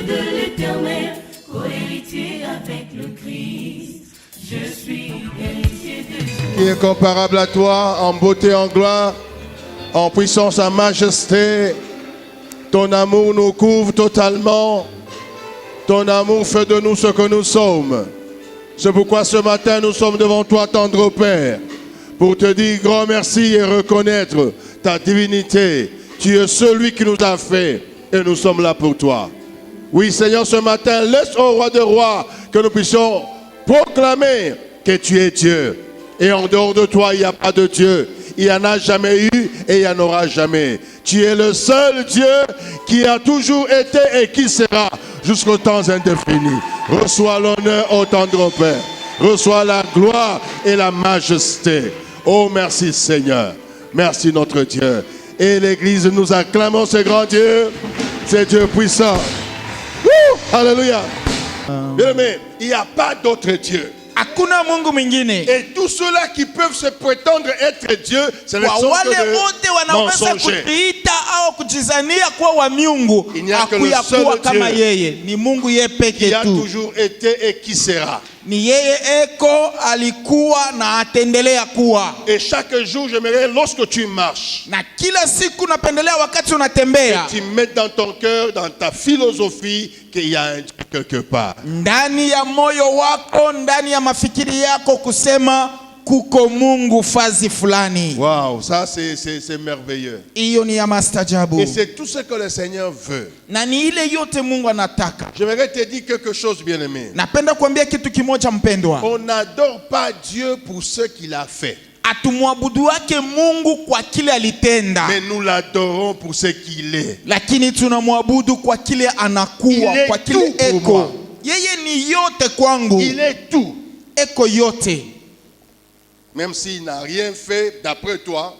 Dieu de l'Éternel, co-héritier avec le Christ. Je suis héritier de Dieu. Qui est comparable à toi en beauté, en gloire, en puissance, en majesté. Ton amour nous couvre totalement. Ton amour fait de nous ce que nous sommes. C'est pourquoi ce matin nous sommes devant toi, tendre Père, pour te dire grand merci et reconnaître ta divinité. Tu es celui qui nous a fait et nous sommes là pour toi. Oui Seigneur, ce matin, laisse au roi de rois que nous puissions proclamer que tu es Dieu. Et en dehors de toi, il n'y a pas de Dieu. Il n'y en a jamais eu et il n'y en aura jamais. Tu es le seul Dieu qui a toujours été et qui sera jusqu'au temps indéfini. Reçois l'honneur au tendre Père. Reçois la gloire et la majesté. Oh, merci Seigneur. Merci notre Dieu. Et l'Église, nous acclamons ce grand Dieu. C'est Dieu puissant. Woo! Alléluia. Bien-aimé, il n'y a pas d'autre Dieu. Hakuna Mungu mwingine. Et tous ceux-là qui peuvent se prétendre être Dieu, c'est le Kwa sont wale que wote wanaweza mensongers. kujiita au kujizania kuwa wa miungu, Il n'y a que le hakuya seul kuwa kama Dieu yeye. Ni Mungu yeye Qui peke a tu. toujours été et qui sera. Ni yeye eko, alikuwa na atendelea kuwa. Et chaque jour, j'aimerais, lorsque tu marches, Na kila siku napendelea wakati unatembea, tu mets dans ton cœur, dans ta philosophie, qu'il y a un Dieu quelque part. ndani ya moyo wako, ndani ya mafikiri yako kusema kuko Mungu fazi fulani. Waouh, ça c'est merveilleux. Hiyo ni ya mastajabu. Et c'est tout ce que le Seigneur veut. Na ni ile yote Mungu anataka. J'aimerais te dire quelque chose, bien-aimé. Napenda kuambia kitu kimoja mpendwa. On n'adore pas Dieu pour ce qu'il a fait. Atumwabudu wake Mungu kwa kile alitenda, Mais nous l'adorons pour ce qu'il est. lakini tunamwabudu kwa kile anakuwa, Il est kwa kile tout pour eko. moi. Yeye ni yote kwangu. Il est tout. Eko yote. Même s'il n'a rien fait d'après toi,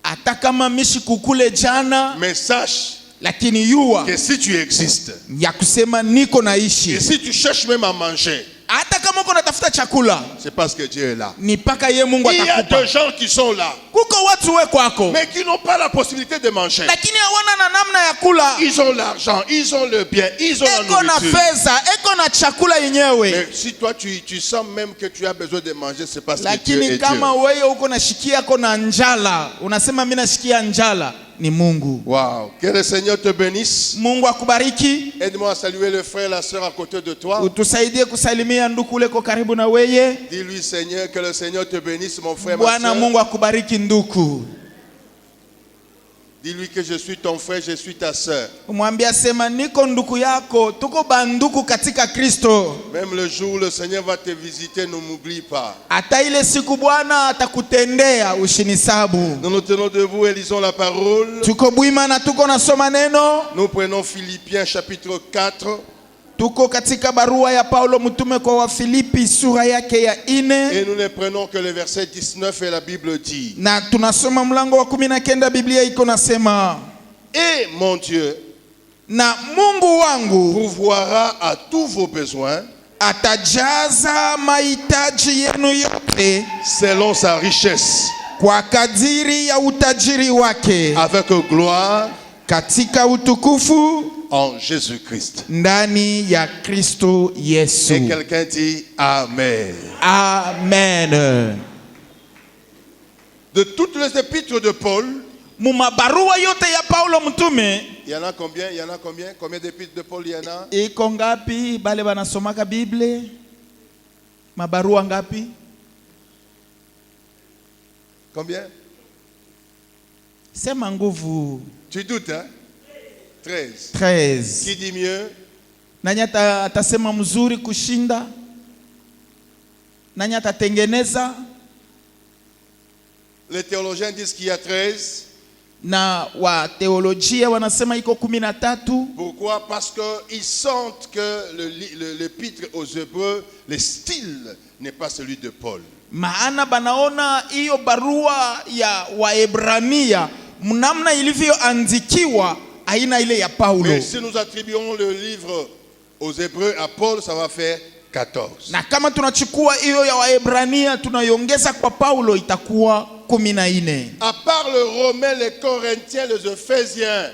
Hata kama mishi kukule jana, mais sache lakini yua que si tu existes, ya kusema niko et naishi. si tu cherches même à manger, Hata kama uko natafuta chakula, c'est parce que Dieu est là. ni paka ye Mungu Il y a atakupa. des gens qui sont là, Kuko watu we kwako, mais qui n'ont pas la possibilité de manger. lakini hawana na namna ya kula. Ils ont l'argent, ils ont le bien, ils ont la Eko na nourriture. fedha, eko na chakula yenyewe. Mais si toi tu sens même que tu as besoin de manger, c'est parce que Dieu Lakini est Dieu. kama wewe uko nashikia kona njala, unasema mimi nashikia njala, ni Mungu. Waouh, que le Seigneur te bénisse. Mungu akubariki. Aide-moi à saluer le frère et la sœur à côté de toi. Utusaidie kusalimia ndugu uleko karibu na weye. Dis-lui Seigneur, que le Seigneur te bénisse mon frère, ma Bwana sœur. Mungu akubariki ndugu. Dis-lui que je suis ton frère, je suis ta sœur. Umwambia sema niko ndugu yako, tuko banduku katika Kristo. Même le jour où le Seigneur va te visiter, ne m'oublie pas. Hata ile siku Bwana atakutendea ushinisabu. Nous nous tenons debout et lisons la parole. Tuko bwima na tuko nasoma neno. Nous prenons Philippiens chapitre 4 Tuko katika barua ya Paulo mtume kwa Wafilipi sura yake ya 4. et nous ne prenons que le verset 19 et la Bible dit: Na tunasoma mlango wa 19, Biblia iko nasema, Et mon Dieu na Mungu wangu pourvoira à tous vos besoins atajaza mahitaji yenu yote selon sa richesse, kwa kadiri ya utajiri wake avec gloire katika utukufu en Jésus-Christ. ndani ya Kristo Yesu. Et quelqu'un dit Amen. Amen. De toutes les épîtres de Paul, Mumabarua yote ya Paulo mtume, il y en a combien? Il y en a combien? Combien d'épîtres de Paul il y en a? iko ngapi bale banasomaka Biblia? Mabarua ngapi? Combien? Sema nguvu. Tu doutes, hein? 13. 13. Qui dit mieux? Nani atasema mzuri kushinda? Nani atatengeneza? Les théologiens disent qu'il y a 13. Na wa teolojia wanasema iko 13. Pourquoi? Parce qu'ils sentent que l'épître aux Hébreux, le style n'est pas celui de Paul. Maana banaona hiyo barua ya Waebrania mnamna ilivyoandikiwa aina ile ya Paulo. Mais si nous attribuons le livre aux Hébreux à Paul, ça va faire 14. Na kama tunachukua hiyo ya Waebrania tunaiongeza kwa Paulo itakuwa 14. À part le Romain, les Corinthiens, les Éphésiens,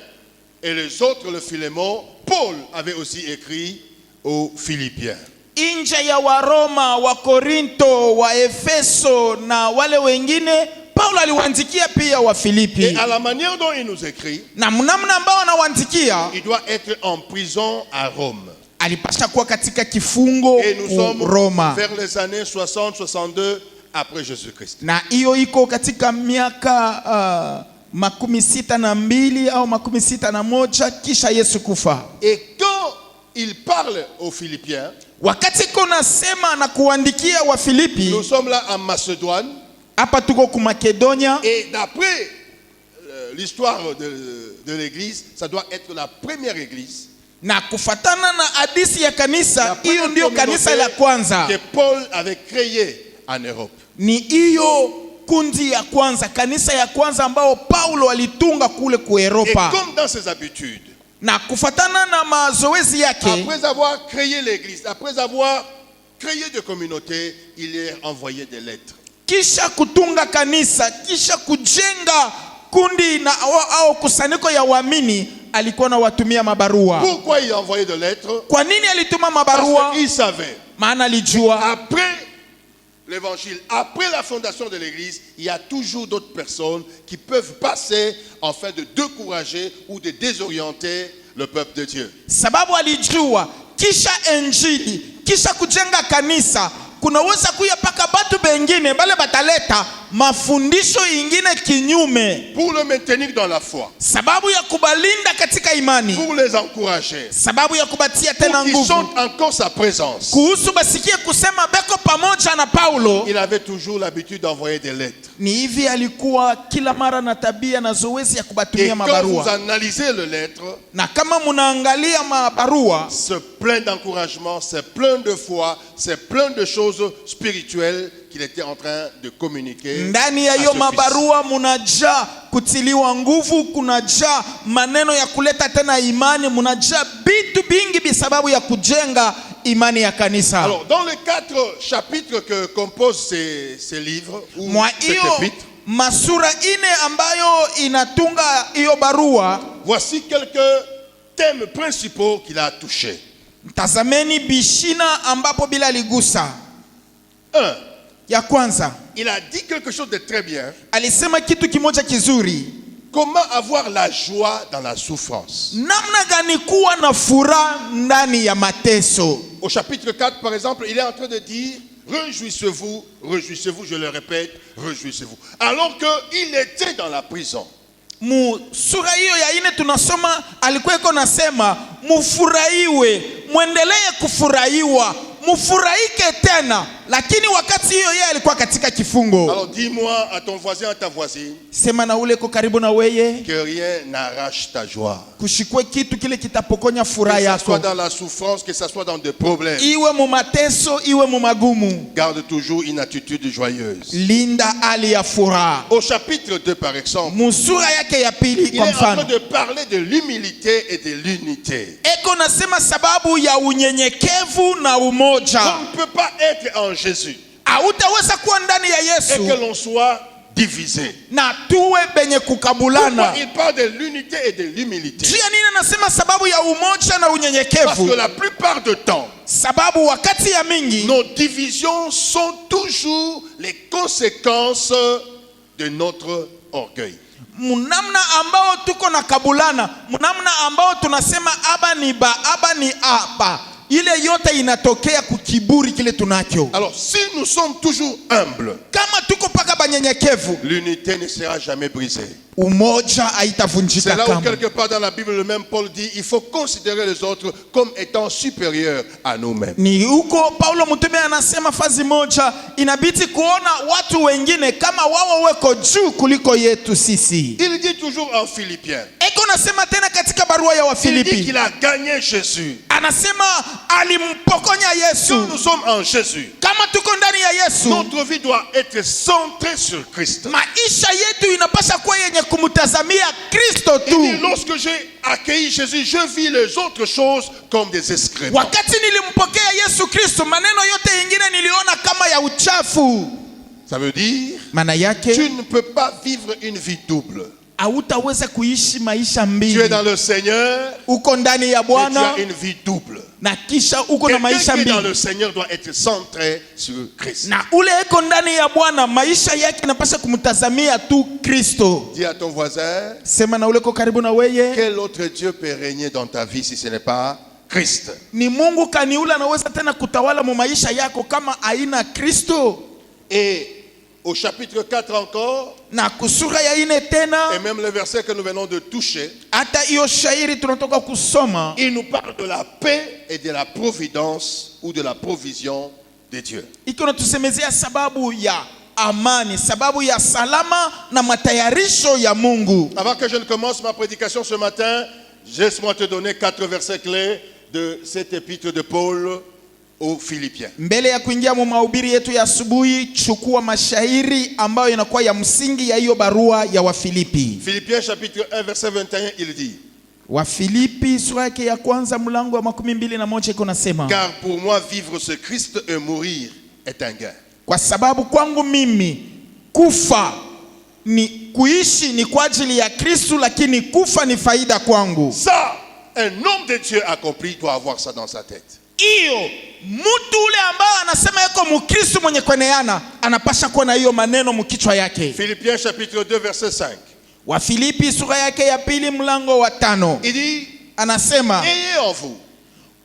et les autres le Philémon, Paul avait aussi écrit aux Philippiens. Nje ya Waroma, wa Korinto, wa Efeso na wale wengine, Paulo aliwaandikia pia wa Filipi. Et à la manière dont il nous écrit, Na mnamna ambao anawaandikia, il doit être en prison à Rome. alipasha kuwa katika kifungo Et nous sommes Roma. vers les années 60-62 après Jésus-Christ. Na hiyo iko katika miaka 62 au 61 kisha Yesu kufa. Et quand il parle aux Philippiens, Wakati kuna sema na kuandikia wa Filipi, nous sommes là en Macédoine, hapa tuko ku Makedonia, et d'après l'histoire de l'église, ça doit être la première église, na kufatana na hadisi ya la kanisa, hiyo première ndio kanisa la communauté kwanza. que Paul avait créée en Europe. Ni hiyo kundi ya kwanza, kanisa ya kwanza ambao Paulo alitunga kule ku Et Europa. comme dans ses habitudes, Na kufatana na mazoezi yake, après avoir créé l'église, après avoir créé des communautés, il est envoyé des lettres. kisha kutunga kanisa, kisha kujenga kundi na au kusanyiko ya waamini, alikuwa na watumia mabarua. Pourquoi il a envoyé des lettres? Kwa nini alituma Parce mabarua? qu'il savait, Maana alijua après l'évangile, après la fondation de l'église, il y a toujours d'autres personnes qui peuvent passer afin de décourager ou de désorienter le peuple de Dieu. sababu alijua kisha injili, kisha kujenga kanisa, kunaweza kuya paka batu bengine bale bataleta mafundisho ingine kinyume, Pour le maintenir dans la foi, sababu ya kubalinda katika imani, pour les encourager, sababu ya kubatia tena pour qu'ils nguvu, sentent encore sa présence. kuhusu basikie kusema beko pamoja na Paulo. Il avait toujours l'habitude d'envoyer des lettres. Ni hivi alikuwa kila mara na tabia na zoezi ya Et kubatumia quand vous mabarua. analysez les lettres, Na kama munaangalia mabarua, c'est plein d'encouragement, c'est plein de foi, c'est plein de choses spirituelles qu'il était en train de communiquer. ndani ya à hiyo ce mabarua munajaa kutiliwa nguvu, kunajaa maneno ya kuleta tena imani, munajaa vitu vingi bisababu ya kujenga imani ya kanisa. Alors, dans les 4 chapitres que composent ces livres, ou Mwa cet hiyo épître, masura ine ambayo inatunga hiyo barua, voici quelques thèmes principaux qu'il a touchés. tazameni bishina ambapo bila aligusa. 1. Ya kwanza, Il a dit quelque chose de très bien. alisema kitu kimoja kizuri. Comment avoir la joie dans la souffrance? Namna gani kuwa na furaha ndani ya mateso. Au chapitre 4, par exemple, il est en train de dire réjouissez-vous, réjouissez-vous, je le répète, réjouissez-vous. Alors qu'il était dans la prison. Mu sura hiyo ya ine tunasoma alikuwa iko nasema mufurahiwe, muendelee kufurahiwa, mufurahike tena, lakini wakati hiyo yeye alikuwa katika kifungo. Alors dis-moi à ton voisin, à ta voisine, Sema na ule ko karibu na weye, que rien n'arrache ta joie. kushikwe kitu kile kitapokonya Que furaha ça soit yako, dans la souffrance, que ça soit dans des problèmes. iwe mu mateso, iwe mu magumu, Garde toujours une attitude joyeuse. linda hali ya furaha. Au chapitre 2, par exemple, Musura yake ya pili il kwa est en train mfano, de parler de l'humilité et de l'unité. eko nasema sababu ya unyenyekevu na umoja. On ne peut pas être en Jésus Hautaweza kuwa ndani ya et Yesu que l'on soit divisé. na tuwe benye Pourquoi kukabulana. il parle de l'unité et de l'humilité? Jia nini anasema sababu ya umoja na Parce unyenyekevu? que la plupart du temps, Sababu wakati ya mingi nos divisions sont toujours les conséquences de notre orgueil. munamna ambao tuko na kabulana, munamna ambao tunasema aba ni ba, aba ni aba, ile yote inatokea kukiburi kile tunacho. Alors, si nous sommes toujours humbles, Kama tuko paka banyenyekevu, l'unité ne sera jamais brisée. umoja C'est haitavunjika là où kama. quelque part dans la Bible, le même Paul dit, il faut considérer les autres comme étant supérieurs à nous-mêmes. Ni huko Paulo mtume anasema fazi moja, inabidi kuona watu wengine kama wao weko juu kuliko yetu sisi. Il dit toujours en Philippiens, Eko nasema tena katika barua ya il dit Wafilipi, qu'il a gagné Jésus. anasema alimpokonya Si Yesu. nous sommes en Jésus, Kama tuko ndani ya Yesu, notre vie doit être centrée sur Christ. maisha yetu inapasha kuwa yenye kumtazamia Kristo Il dit, tu. lorsque j'ai accueilli Jésus, je vis les autres choses comme des excréments. Wakati nilimpokea Yesu Kristo, maneno yote ingine niliona kama ya uchafu. Ça veut dire, Maana tu yake ne peux pas vivre une vie double. hautaweza kuishi maisha Tu es mbili. dans le Seigneur Uko ndani ya et tu Bwana as une vie double. na kisha uko na Quelqu'un maisha qui est dans mbili. le Seigneur doit être centré sur Christ. Na ule eko ndani ya Bwana maisha yake inapaswa kumtazamia tu Kristo. Dis à ton voisin, Sema na ule ko karibu na weye, quel autre Dieu peut régner dans ta vie si ce n'est pas Christ? ni Mungu kani ule anaweza tena kutawala mu maisha yako kama aina Kristo? Et au chapitre 4 encore, Na kusura ya ine tena, et même le verset que nous venons de toucher, hata hiyo shairi tunatoka kusoma, il nous parle de la paix et de la providence ou de la provision de Dieu. iko natusemezea sababu ya amani, sababu ya salama na matayarisho ya Mungu. Avant que je ne commence ma prédication ce matin, laisse-moi te donner 4 versets clés de cette épître de Paul aux Philippiens. Mbele ya kuingia mu mahubiri yetu ya asubuhi, chukua mashairi ambayo inakuwa ya msingi ya hiyo barua ya Wafilipi. Philippiens chapitre 1 verset 21, il dit: Wafilipi sura yake ya kwanza mlango wa 21 iko nasema, car pour moi vivre ce Christ et mourir est un gain. kwa sababu kwangu mimi kufa ni kuishi ni kwa ajili ya Kristo, lakini kufa ni faida kwangu. Ça, un homme de Dieu accompli doit avoir ça dans sa tête. Hiyo mtu ule ambao anasema yuko Mkristo mwenye kueneana anapasha kuwa na hiyo maneno mkichwa yake. Philippiens chapitre 2 verset 5. Wafilipi sura yake ya pili mlango wa 5 Il dit: anasema, ayez en vous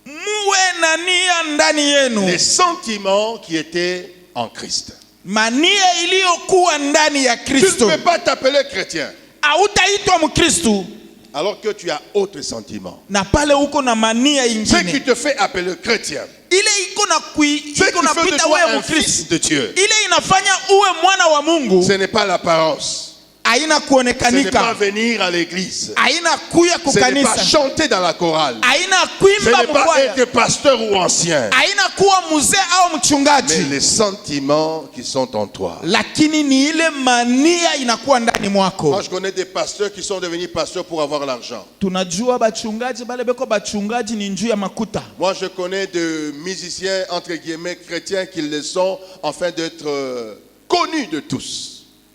muwe na nia ndani yenu, les sentiments qui étaient en Christ. mania iliyokuwa ndani ya Tu ne Kristo. peux pas t'appeler chrétien Hautaitwa Mkristo alors que tu as autre sentiment. na pale uko na mania Ce qui ingine te fait appeler chrétien, ile iko na ce qui fait de kuita toi wewe un Mkristo, fils de Dieu, ile inafanya uwe mwana wa Mungu, ce n'est pas l'apparence, haina ce n'est pas kuonekanika, venir à l'église, haina kuya ce n'est pas kukanisa, chanter dans la chorale, haina ce kuimba n'est pas mkwaya, être pasteur ou ancien, haina kuwa mzee au mais mchungaji, les sentiments qui sont en toi. lakini ni ile mania inakuwa ndani mwako. Moi, je connais des pasteurs qui sont devenus pasteurs pour avoir l'argent. Tunajua bachungaji bale beko bachungaji ni njuu ya makuta. Moi, je connais de musiciens, entre guillemets, chrétiens qui le sont afin d'être connus de tous.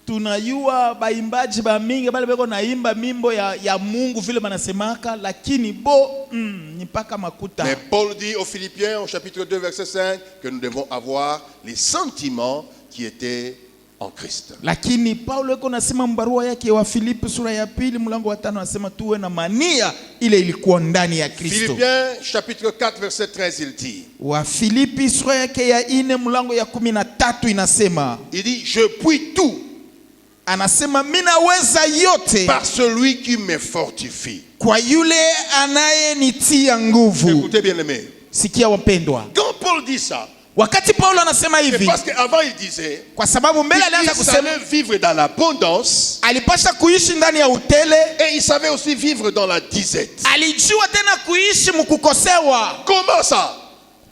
Tunayua baimbaji ba mingi bale beko naimba mimbo ya Mungu vile banasemaka, lakini ni paka makuta. Mais Paul dit aux Philippiens au chapitre 2 verset 5 que nous devons avoir les sentiments qui étaient en Christ. Lakini Paulo yuko nasema mbarua yake wa Filipi sura ya pili mlango wa 5 anasema tuwe na mania ile ilikuwa ndani ya Kristo. Philippiens chapitre 4 verset 13 il dit: Wa Filipi sura yake ya 4 mlango ya 13 inasema, il dit je puis tout anasema mimi naweza yote par celui qui me fortifie. kwa yule anayenitia nguvu. Écoutez bien aimé. Sikia wapendwa, Quand Paul dit ça, wakati Paulo anasema c'est hivi, parce qu'avant il disait kwa sababu mbele alianza qu'il kusema savait vivre dans l'abondance alipasha kuishi ndani ya utele, et il savait aussi vivre dans la disette. alijua tena kuishi mkukosewa. Comment ça?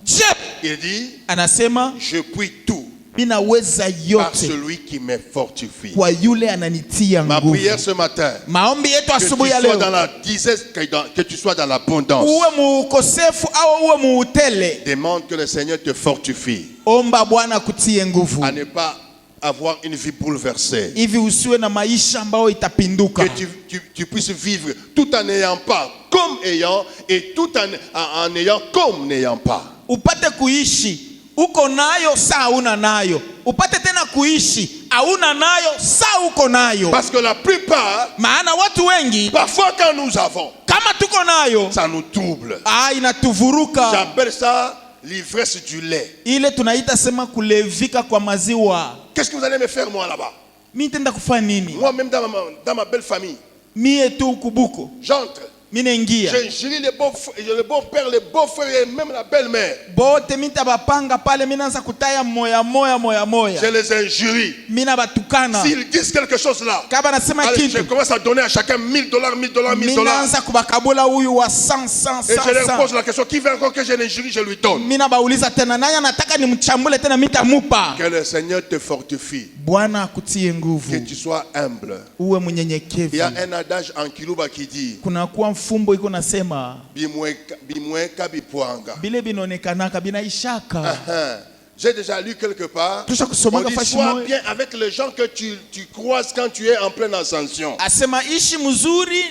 Je, Il dit anasema je puis tout mimi naweza par yote celui qui me fortifie. kwa yule ananitia Ma nguvu. prière ce matin, Maombi yetu que tu asubuhi ya sois dans leo, la disette, que tu sois dans l'abondance. uwe muukosefu au uwe muutele, Demande que le Seigneur te fortifie omba Bwana kutie nguvu à ne pas avoir une vie bouleversée. hivi usiwe na maisha ambayo itapinduka, Que tu puisses vivre tout en n'ayant pas comme ayant et tout en ayant comme n'ayant pas. upate kuishi uko nayo saa una nayo, upate tena kuishi hauna nayo saa uko nayo. Parce que la plupart, Maana watu wengi parfois quand nous avons, kama tuko nayo ça nous trouble. inatuvuruka. J'appelle ça l'ivresse du lait. Ile tunaita sema kulevika kwa maziwa. Qu'est-ce que vous allez me faire moi là-bas? Mimi nitaenda kufanya nini? Moi-même dans ma belle famille, Mie tu kubuko. j'entre. Mimi naingia. J'ai le beau-père, le beau-frère et même la belle-mère. Bote mita bapanga pale mimi naanza kutaya moya moya. Je les injurie. Mimi na batukana. S'ils disent quelque chose là, Kaba nasema allez, je kitu. commence à donner à chacun $1000, $1000. Mimi naanza kubakabula huyu wa 100. Et je leur pose la question, qui veut encore que je l'injurie, je lui donne. Mimi nabauliza tena nani anataka nimchambule tena mitamupa. Que le Seigneur te fortifie. Bwana akutie Que nguvu. tu sois humble. Uwe Il y mnyenyekevu. a un adage en Kiluba qui dit Kuna kuwa mfumbo iko nasema Bimweka bipwanga. bile binaonekanaka binaishaka. J'ai déjà lu quelque part. Tusha kusoma On dit fashi sois moja. bien avec les gens que tu croises quand tu es en pleine ascension. Asema ishi mzuri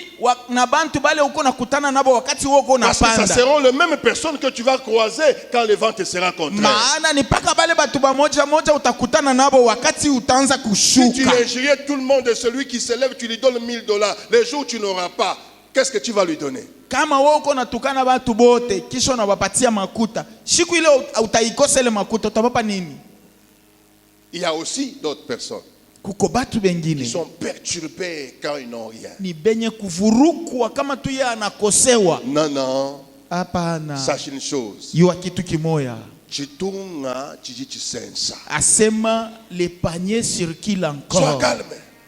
na bantu bale uko nakutana nabo wakati uko Parce que ça unapanda. seront les mêmes personnes que tu vas croiser quand le vent te sera contraire. Maana ni paka bale batu moja moja utakutana nabo wakati utaanza Si tu kushuka. injuriais tout le monde et celui qui se lève, tu lui donnes $1000. Les jours où tu n'auras pas, qu'est-ce que tu vas lui donner? Kama wewe uko natukana batu bote kisha unawapatia makuta, siku ile utaikosa ile makuta utapapa nini? Il y a aussi d'autres personnes Kuko batu qui bengine sont perturbées quand ils n'ont rien. ni benye kuvurukwa kama tu yeye anakosewa. Non, non. Hapana. Sache une chose. Yua kitu kimoya. Tu tournes, tu dis tu sais ça. Asema le panier circule Sois encore. calme.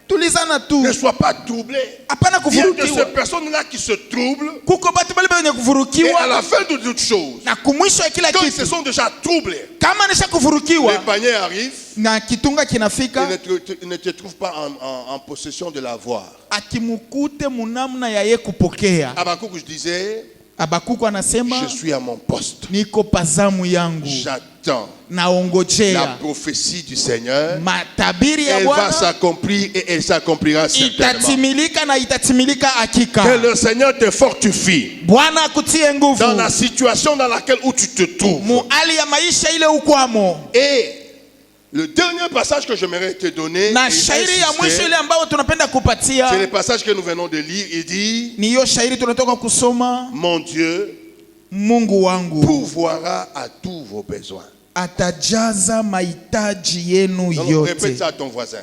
Tulizana tu. Ne sois pas troublé. Hapana Il y a de ces kuvurukiwa. personnes-là qui se troublent. Kuko batu bale benye Et à kuvurukiwa la fin de toutes choses, na kumwisho ya kila quand ils se kitu. sont déjà troublés, Kama nisha le kuvurukiwa panier arrive. na kitunga kinafika, Il ne te trouve pas en possession de l'avoir. akimukute munamna ya ye kupokea. Habakkuk, je disais, Habakuku anasema je suis à mon poste. niko pazamu yangu J'attends la naongojea prophétie du Seigneur. matabiri ya Elle va Bwana s'accomplir et elle s'accomplira certainement. itatimilika na itatimilika Que hakika. le Seigneur te fortifie Bwana akutie nguvu dans la situation dans laquelle où tu te trouves. mu hali ya maisha ile ukwamo. Et le dernier passage que j'aimerais te donner, Na et shairi ya mwisho insister, ile ambayo tunapenda c'est kupatia le passage que nous venons de lire. Il dit, ni hiyo shairi tunatoka kusoma. mon Dieu Mungu wangu pourvoira à tous vos besoins. atajaza mahitaji yenu Donc, répète yote. ça à ton voisin.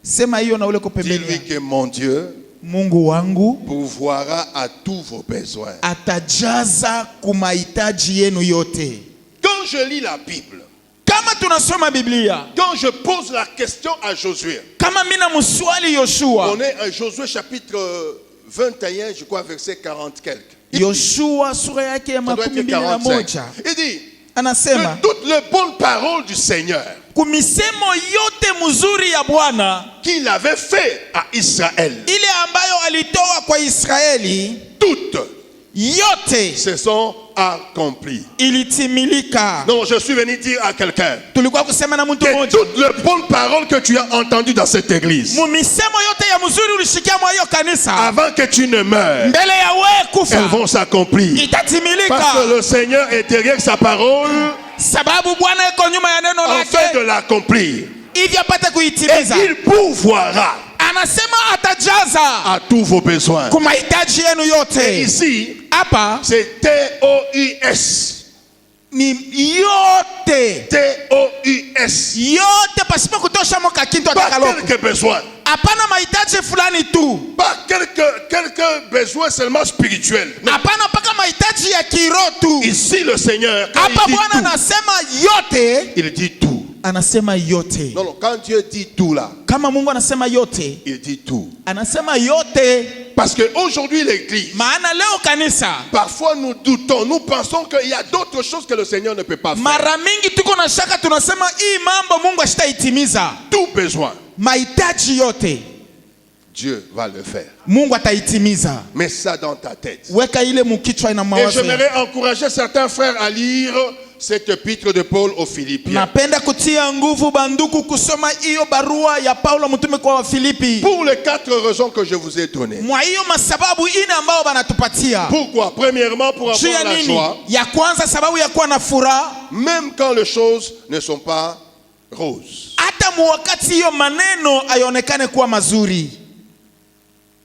Sema hiyo na ule Dis-lui kupembeni. que mon Dieu Mungu wangu pourvoira à tous vos besoins. atajaza kumahitaji yenu yote. Quand je lis la Bible, Kama tunasoma Biblia, quand je pose la question à Josué, kama mina muswali Yoshua, on est à Josué chapitre 21, je crois, verset 40 quelques. Yoshua sura yake ya Ça doit makumi être mbili na 45. moja Il dit anasema que toutes les bonnes paroles du Seigneur kumisemo yote mzuri ya Bwana qu'il avait fait à Israël, ile ambayo alitoa kwa Israeli toutes yote se sont accomplies. ilitimilika. Non, je suis venu dire à quelqu'un Tulikuwa kusema na mtu que mmoja, toutes les bonnes paroles que tu as entendues dans cette église, mumisemo yote ya mzuri ulishikia mwa hiyo kanisa avant que tu ne meurs, mbele ya wewe elles kufa vont s'accomplir. Parce itatimilika, que le Seigneur est derrière sa parole sababu Bwana yuko nyuma ya neno afin de lake l'accomplir. ili apate Et kuitimiza. il pourvoira Anasema atajaza à tous vos besoins. kwa mahitaji yenu Et yote. ici, Hapa c'est T-O-U-S. ni yote T-O-U-S. yote pasipo kutosha moka kitu Pas atakalo. quelques besoins. Hapana mahitaji fulani tu, Pas quelques besoins seulement spirituels. Non. hapana mpaka mahitaji ya kiroho tu. Ici, le Seigneur, quand Hapa il dit Bwana tout, anasema yote, il dit tout. anasema yote. Non, non, quand Dieu dit tout là, Kama Mungu anasema yote, il dit tout. anasema yote. Parce qu'aujourd'hui, l'église, Maana leo kanisa parfois nous doutons, nous pensons qu'il y a d'autres choses que le Seigneur ne peut pas faire. mara mingi tuko na shaka, tunasema hii mambo Mungu ashitaitimiza. Tout besoin, Mahitaji yote Dieu va le faire. Mungu ataitimiza. Mets ça dans ta tête. Weka ile mukichwa ina Et mawazo. j'aimerais encourager certains frères à lire cet épître de Paul aux Philippiens. Napenda kutia nguvu banduku kusoma hiyo barua ya Paulo mtume kwa Wafilipi. Pour les 4 raisons que je vous ai données. Mwa hiyo masababu ine ambao banatupatia. Pourquoi? Premièrement, pour Juu ya avoir la nini? joie, Ya kwanza sababu ya kuwa na furaha même quand les choses ne sont pas roses. hata muwakati hiyo maneno aionekane kuwa mazuri.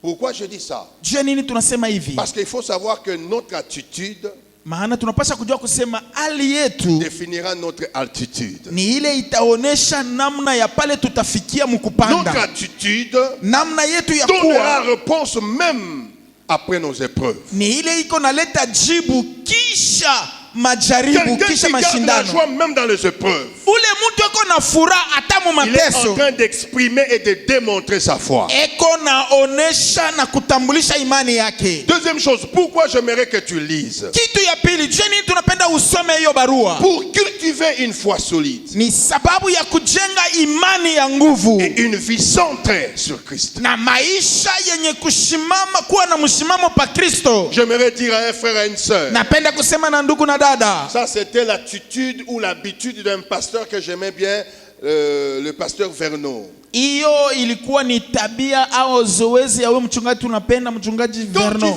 Pourquoi je dis ça? Juu ya nini tunasema hivi? Parce qu'il faut savoir que notre attitude Maana tunapaswa kujua kusema hali yetu définira notre altitude. ni ile itaonesha namna ya pale tutafikia Notre mkupanda. attitude Namna yetu ya donnera kuwa réponse même après nos épreuves. ni ile iko naleta jibu kisha majaribu, Quelqu'un kisha qui garde la mashindano. joie même dans les épreuves, Ule mtu eko na furaha hata mu il est en mateso, train d'exprimer et de démontrer sa foi. eko naonesha na kutambulisha imani yake. Deuxième chose, pourquoi j'aimerais que tu lises? Kitu ya pili, je nini tunapenda usome hiyo barua? Pour cultiver cultiver une foi solide ni sababu ya kujenga imani ya nguvu et une vie centrée sur Christ. na maisha yenye kushimama kuwa na mshimamo pa Kristo. J'aimerais dire à un frère et une sœur, Napenda kusema na ndugu na dada, ça c'était l'attitude ou l'habitude d'un pasteur que j'aimais bien, le pasteur Vernon. hiyo ilikuwa ni tabia au zoezi ya wewe mchungaji tunapenda, mchungaji Vernon.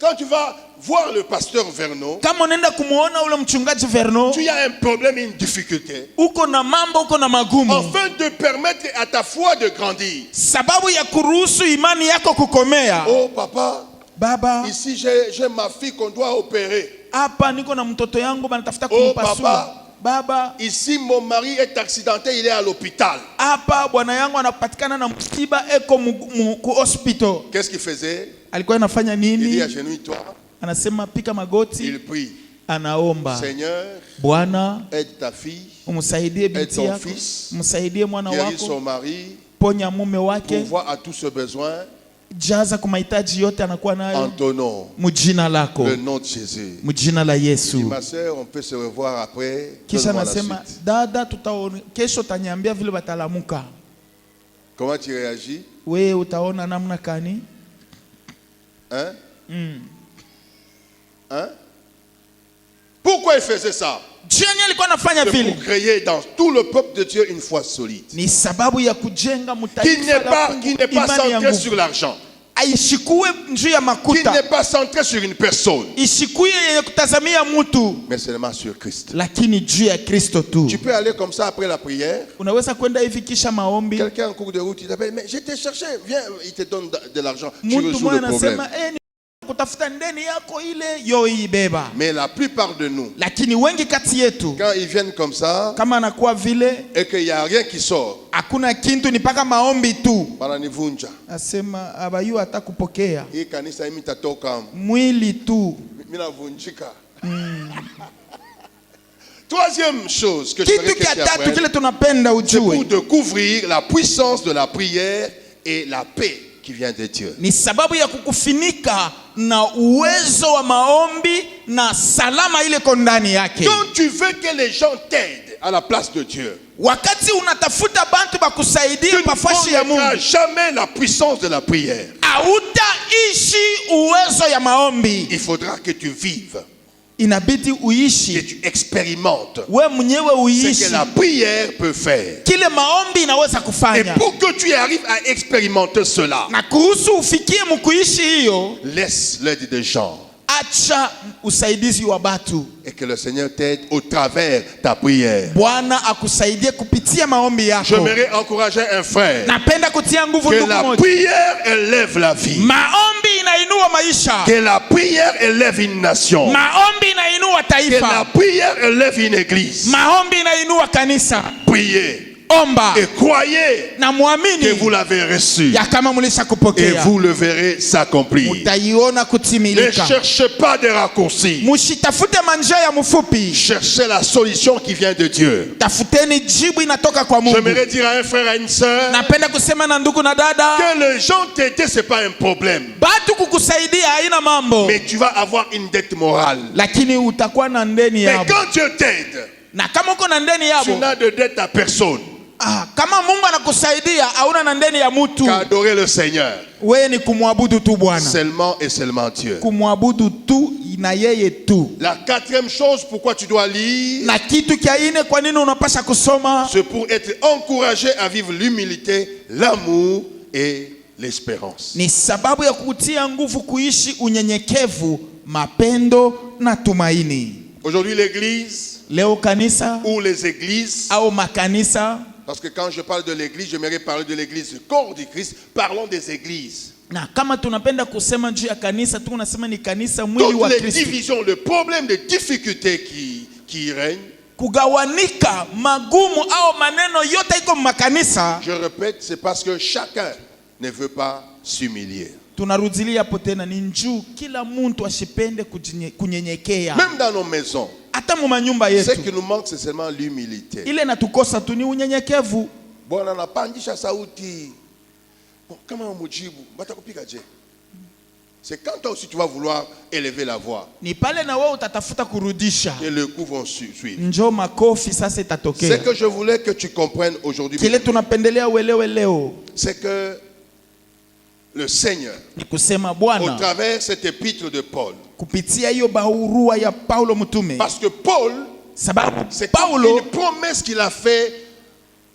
Quand tu vas voir le pasteur Vernon, Kama unaenda kumuona ule mchungaji Vernon, tu as un problème, une difficulté. uko na mambo, uko na magumu, Afin de permettre à ta foi de grandir. sababu ya kuruhusu imani yako kukomea. Oh papa, Baba, ici j'ai ma fille qu'on doit opérer. hapa niko na mtoto yangu banatafuta Oh kumpasua. papa, Baba, ici mon mari est accidenté, il est à l'hôpital. hapa bwana yangu anapatikana na msiba, eko ku hospital. Qu'est-ce qu'il faisait? Alikuwa anafanya Il dit nini? agenouille-toi. Anasema pika magoti, Il prie. anaomba, Seigneur, Bwana aide ta fille, umsaidie binti ton yako, fils, msaidie mwana guéris son wako, mari, ponya mume wake, pourvois à tous ses besoins jaza kwa mahitaji yote anakuwa en nayo ton nom, mjina lako, le nom de Jésus. mjina la Et Yesu. ma soeur, on peut se revoir après. Kisha Donne-moi la nasema suite. dada, tutaona kesho, tanyambia vile batalamuka. Comment tu réagis? Wewe utaona namna kani? Hein? Hein? Pourquoi il faisait ça? Jiani alikuwa anafanya C'est vile pour créer dans tout le peuple de Dieu une foi solide. ni sababu ya kujenga Qui mtaifa n'est pas centré sur l'argent. aishikue njuu ya Qui makuta, n'est pas centré sur une personne. ishikuye yenye kutazamia mtu, Mais seulement sur Christ. lakini juu ya Kristo tu. Tu peux aller comme ça après la prière. Unaweza kwenda hivi kisha maombi, Quelqu'un en cours de route, il t'appelle, mais je t'ai cherché, viens, il te donne de l'argent. Tu mtu résous mmoja le problème. anasema ni kutafuta ndeni yako ile yo ibeba. Mais la plupart de nous, Lakini wengi kati yetu quand ils viennent comme ça, kama anakuwa vile et qu'il n'y a rien qui sort, hakuna kintu, ni paka maombi tu, wananivunja. asema abayu hata kupokea Hii kanisa imitatoka, mwili tu. minavunjika. Troisième chose que je Kitu voudrais que kia tu tatu apprennes, kile tunapenda c'est pour ujue découvrir la puissance de la prière et la paix qui vient de Dieu. ni sababu ya kukufinika na uwezo wa maombi na salama ile ko ndani yake. Quand tu veux que les gens t'aident à la place de Dieu, Wakati unatafuta bantu tu bakusaidia ne pafashi ya connaîtras Mungu, jamais la puissance de la prière. hautaishi uwezo ya maombi. Il faudra que tu vives, Inabidi que uishi tu expérimentes we mwenyewe, ce uishi que la prière peut faire. kile maombi inaweza Et kufanya. pour que tu arrives à expérimenter cela, Na kuhusu ufikie mkuishi hiyo, laisse l'aide des gens acha usaidizi wa batu. et que le Seigneur t'aide au travers ta prière. Bwana akusaidie kupitia maombi yako. J'aimerais encourager un frère Napenda kutia nguvu que ndugu la moja. prière élève la vie, Maombi inainua maisha. que la prière élève une nation, Maombi inainua que la taifa. prière élève une église. Maombi inainua kanisa. Priez Omba et croyez na que muamini vous l'avez reçu ya kama mulisha et kupokea, vous le verrez s'accomplir. utaiona Ne kutimilika. cherchez pas des raccourcis. Mushitafute manja ya mfupi, Cherchez la solution qui vient de Dieu. tafuteni jibu inatoka kwa Mungu. J'aimerais dire à un frère et à une sœur Napenda kusema na ndugu na dada, que les gens t'aider, c'est pas un problème. batu kukusaidia haina mambo, Mais tu vas avoir une dette morale. lakini utakuwa na ndeni Mais yabo. quand Dieu t'aide, Na kama uko na ndeni tu yabo, n'as de dette à personne kama Mungu anakusaidia hauna na ndeni ya mutu, qu'adorer le Seigneur. wewe ni kumwabudu tu Bwana, Seulement et seulement Dieu. kumwabudu tu na yeye tu. La quatrième chose pourquoi tu dois lire, Na kitu kia ine, kwa nini unapasha kusoma? c'est pour être encouragé à vivre l'humilité, l'amour et l'espérance. Ni sababu ya kutia nguvu kuishi unyenyekevu, mapendo na tumaini. Aujourd'hui l'église Leo kanisa ou les églises, au makanisa, parce que quand je parle de l'église, j'aimerais parler de l'église, le corps du Christ, parlons des églises. na kama tunapenda kusema juu ya kanisa tu unasema ni kanisa, mwili Toutes wa les Kristo. divisions, le problème de difficultés qui règnent, Kugawanika, magumu au maneno yote iko makanisa, je répète, c'est parce que chacun ne veut pas s'humilier. tunarudilia hapo tena, ni njuu kila muntu ashipende kunyenyekea. Même dans nos maisons, Hata mu manyumba ce yetu qui nous manque, c'est seulement l'humilité. ile natukosa tu ni unyenyekevu. Bwana anapandisha sauti. Kama umujibu, batakupika je? c'est quand toi aussi tu vas vouloir élever la voix ni pale na wewe utatafuta kurudisha, que les coups vont suivre. njoo makofi sasa Ce itatokea. que je voulais que tu comprennes aujourd'hui, Kile tunapendelea uelewe leo c'est que le Seigneur, ni kusema au Bwana travers cette épître de Paul, kupitia hiyo barua ya Paulo mtume, parce que Paul, sababu c'est Paulo une promesse qu'il a fait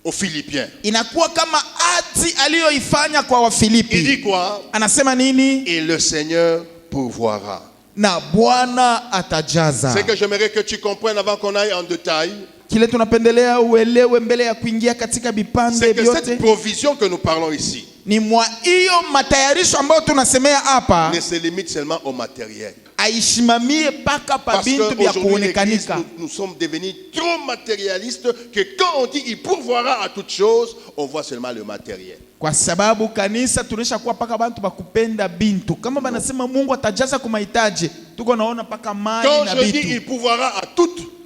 aux Philippiens. inakuwa kama ati aliyoifanya kwa Il Wafilipi. dit quoi? Anasema nini? Et le Seigneur pourvoira. Na Bwana atajaza. C'est que j'aimerais que tu comprennes avant qu'on aille en détail. Kile tunapendelea uelewe mbele ya kuingia katika vipande C'est que vyote cette provision que nous parlons ici ni mwa hiyo matayarisho ambayo tunasemea hapa ne se limite seulement au matériel. aishimamie paka pa Parce bintu vya qu'aujourd'hui, l'Église, kuonekanika, nous sommes devenus trop matérialistes que quand on dit il pourvoira à toutes choses, on voit seulement le matériel. kwa sababu kanisa tunishakuwa paka bantu bakupenda bintu. Kama banasema Mungu atajaza kwa mahitaji, tuko naona paka mali Quand na je dis bitu. il pourvoira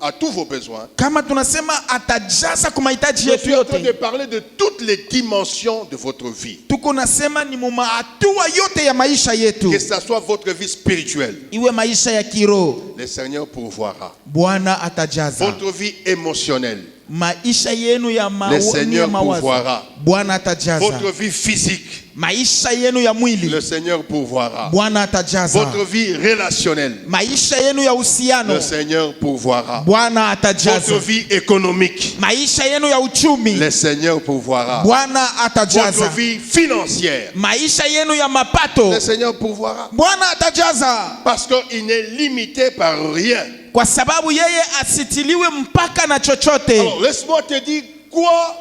à tous vos besoins, Kama tunasema atajaza kwa mahitaji je yetu suis en train de yote, parler de toutes les dimensions de votre vie. tuko nasema ni mumahatua yote ya maisha yetu, Que ce soit votre vie spirituelle, iwe maisha ya kiroho, le Seigneur pourvoira. Bwana atajaza. Votre vie émotionnelle, Maisha yenu ya le Seigneur mawazo, pourvoira. Bwana atajaza. Votre vie physique, Maisha yenu ya mwili, le Seigneur pourvoira. Bwana atajaza. Votre vie relationnelle, Maisha yenu ya uhusiano, le Seigneur pourvoira. Bwana Votre atajaza. vie économique, Maisha yenu ya uchumi, le Seigneur pourvoira. Bwana atajaza. Votre vie financière, Maisha yenu ya mapato, le Seigneur pourvoira. Bwana atajaza, Parce qu'il n'est limité par rien. kwa sababu yeye asitiliwe mpaka na chochote. Alors, laisse-moi te dire quoi,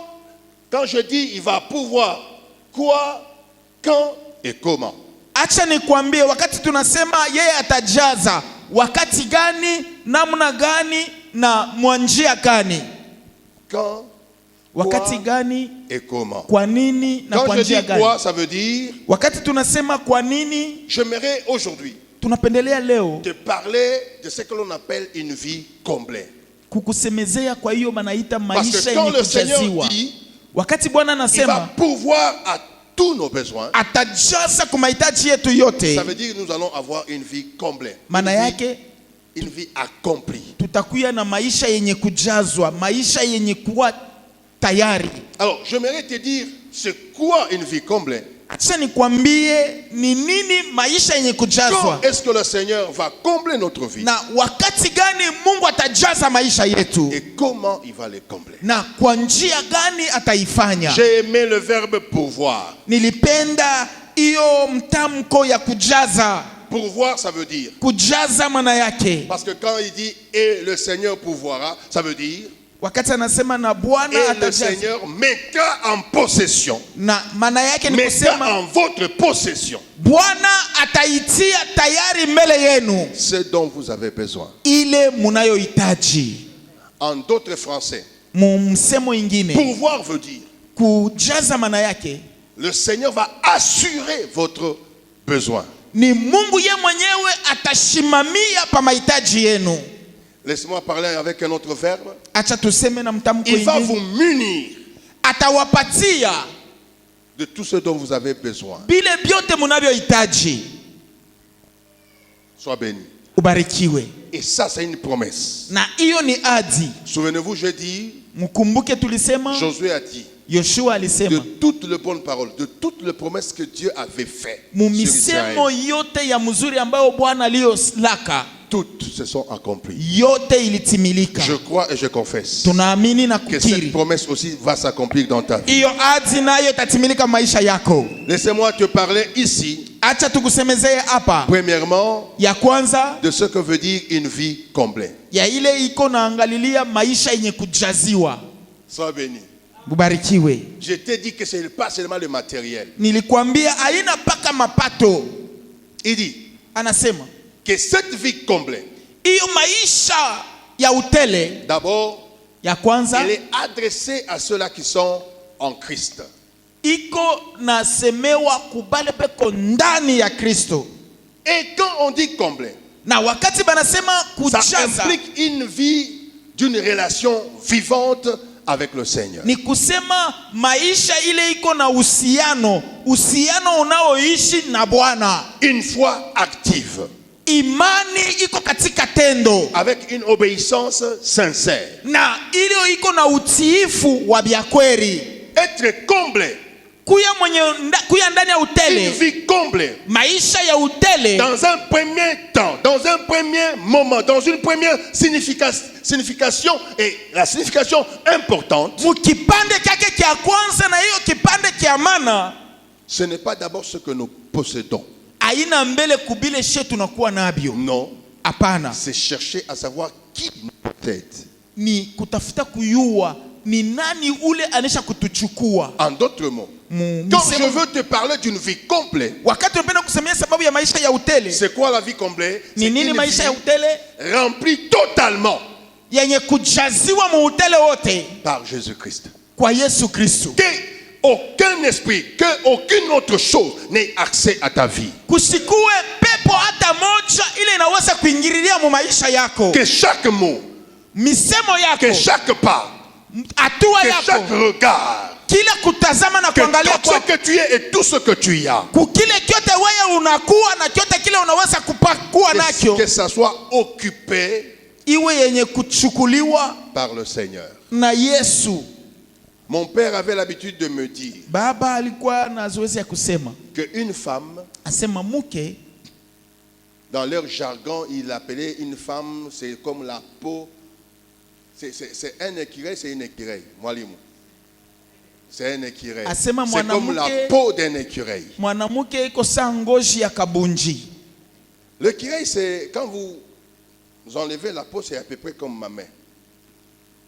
quand je dis il va pouvoir, quoi, quand et comment. Acha nikwambie, wakati tunasema yeye atajaza, wakati gani, namna gani na mwanjia gani? Quand, Wakati quoi gani, et comment. kwa nini na Quand kwa je njia dis gani? quoi, ça veut dire, Wakati tunasema kwa nini, j'aimerais aujourd'hui tunapendelea leo te parler de ce que l'on appelle une vie comblée. kukusemezea kwa hiyo manaita Parce maisha que quand yenye le Seigneur kujaziwa. dit, Wakati Bwana il va anasema pourvoir à tous nos besoins, atajaza kwa mahitaji yetu yote, ça veut dire que nous allons avoir une vie comblée. maana yake Une vie accomplie. tutakuwa na maisha yenye kujazwa, maisha yenye kuwa tayari. Alors, j'aimerais te dire, c'est quoi une vie comblée? Acha nikwambie ni nini maisha yenye kujazwa, Quand est-ce que le Seigneur va combler notre vie? na wakati gani Mungu atajaza maisha yetu, Et comment il va les combler? na kwa njia gani ataifanya. J'ai aimé le verbe pourvoir. Nilipenda hiyo mtamko ya kujaza. Pourvoir, ça veut dire, Kujaza maana yake, parce que quand il dit et le Seigneur pourvoira, ça veut dire wakati anasema na Bwana et le atajaza, Seigneur mettra en possession, na maana yake ni mettra kusema en votre possession Bwana ataitia tayari mbele yenu ce dont vous avez besoin. ile munayohitaji. En d'autres français, Msemo ingine, pourvoir veut dire kujaza maana yake le Seigneur va assurer votre besoin. ni Mungu ye mwenyewe atashimamia pa mahitaji yenu. Laissez-moi parler avec un autre verbe. Acha tuseme na mtamko Il va vous ingine, munir atawapatia de tout ce dont vous avez besoin. vile vyote munavyohitaji. Sois béni. Ubarikiwe. Et ça, c'est une promesse. Na hiyo ni ahadi. Souvenez-vous, je dis, Mkumbuke tulisema, Josué a dit, Yoshua de alisema, toutes les bonnes paroles, de toutes les promesses que Dieu avait faites sur mumisemo Israël, yote ya mzuri ambayo Bwana aliyolaka, toutes se sont accomplies. yote ilitimilika. Je crois et je confesse Tunaamini na que cette kukiri promesse aussi va s'accomplir dans ta vie. hiyo ahadi nayo itatimilika maisha yako. Laissez-moi te parler ici, Acha tukusemezee hapa, premièrement, ya kwanza de ce que veut dire une vie comblée. ya ile iko naangalilia maisha yenye kujaziwa. Sois béni. Bubarikiwe. Je t'ai dit que ce n'est pas seulement le matériel. Nilikwambia haina paka mapato. Il dit Anasema que cette vie comblée, hiyo maisha ya utele, d'abord, ya kwanza elle est adressée à ceux-là qui sont en Christ. iko nasemewa kubale peko ndani ya Kristo. Et quand on dit comblé, Na wakati banasema ça kujaza, implique une vie d'une relation vivante avec le Seigneur. Ni kusema maisha ile iko na uhusiano unaoishi na Bwana. Une foi active. Imani iko katika tendo. Avec une obéissance sincère. Na ile iko na utiifu wa biakweli. Être comblé. Kuya ndani ya utele. Une vie comblée. Maisha ya utele. Dans un premier temps, dans un premier moment, dans une première signification, et la signification importante, Mukipande kyake kya kwanza na hiyo kipande kya maana, ce n'est pas d'abord ce que nous possédons. Aina mbele kubile shetu nakuwa nabyo. Non. Apana. C'est chercher à savoir qui nous possède. Ni kutafuta kuyua ni nani ule anesha kutuchukua. En d'autres mots, quand je veux te parler d'une vie complète, wakati unapenda kusemea sababu ya maisha ya utele, c'est quoi la vie complète? Ni nini maisha ya utele? Remplie totalement yenye kujaziwa mu utele wote par Jésus-Christ. Kwa Yesu Kristo. Que aucun esprit, que aucune autre chose n'ait accès à ta vie. Kusikue pepo hata moja ile inaweza kuingililia mu maisha yako. Que chaque mot, misemo yako, que chaque pas, hatua que yako, chaque regard, kila kutazama na que kuangalia tout ce que tu es et tout ce que tu as, kile kyote wewe unakuwa na kyote kile unaweza kuwa nacho, que ça soit occupé iwe yenye kuchukuliwa par le Seigneur. na Yesu. Mon père avait l'habitude de me dire Baba alikuwa na zoezi ya kusema que une femme, asema muke, dans leur jargon, il appelait une femme, c'est comme la peau, c'est un écureuil, c'est une écureuil. Mwalimu. C'est un écureuil. C'est comme la peau d'un écureuil. Mwanamuke iko sa ngozi ya kabunji. L'écureuil, c'est quand vous enlevez la peau, c'est à peu près comme ma main.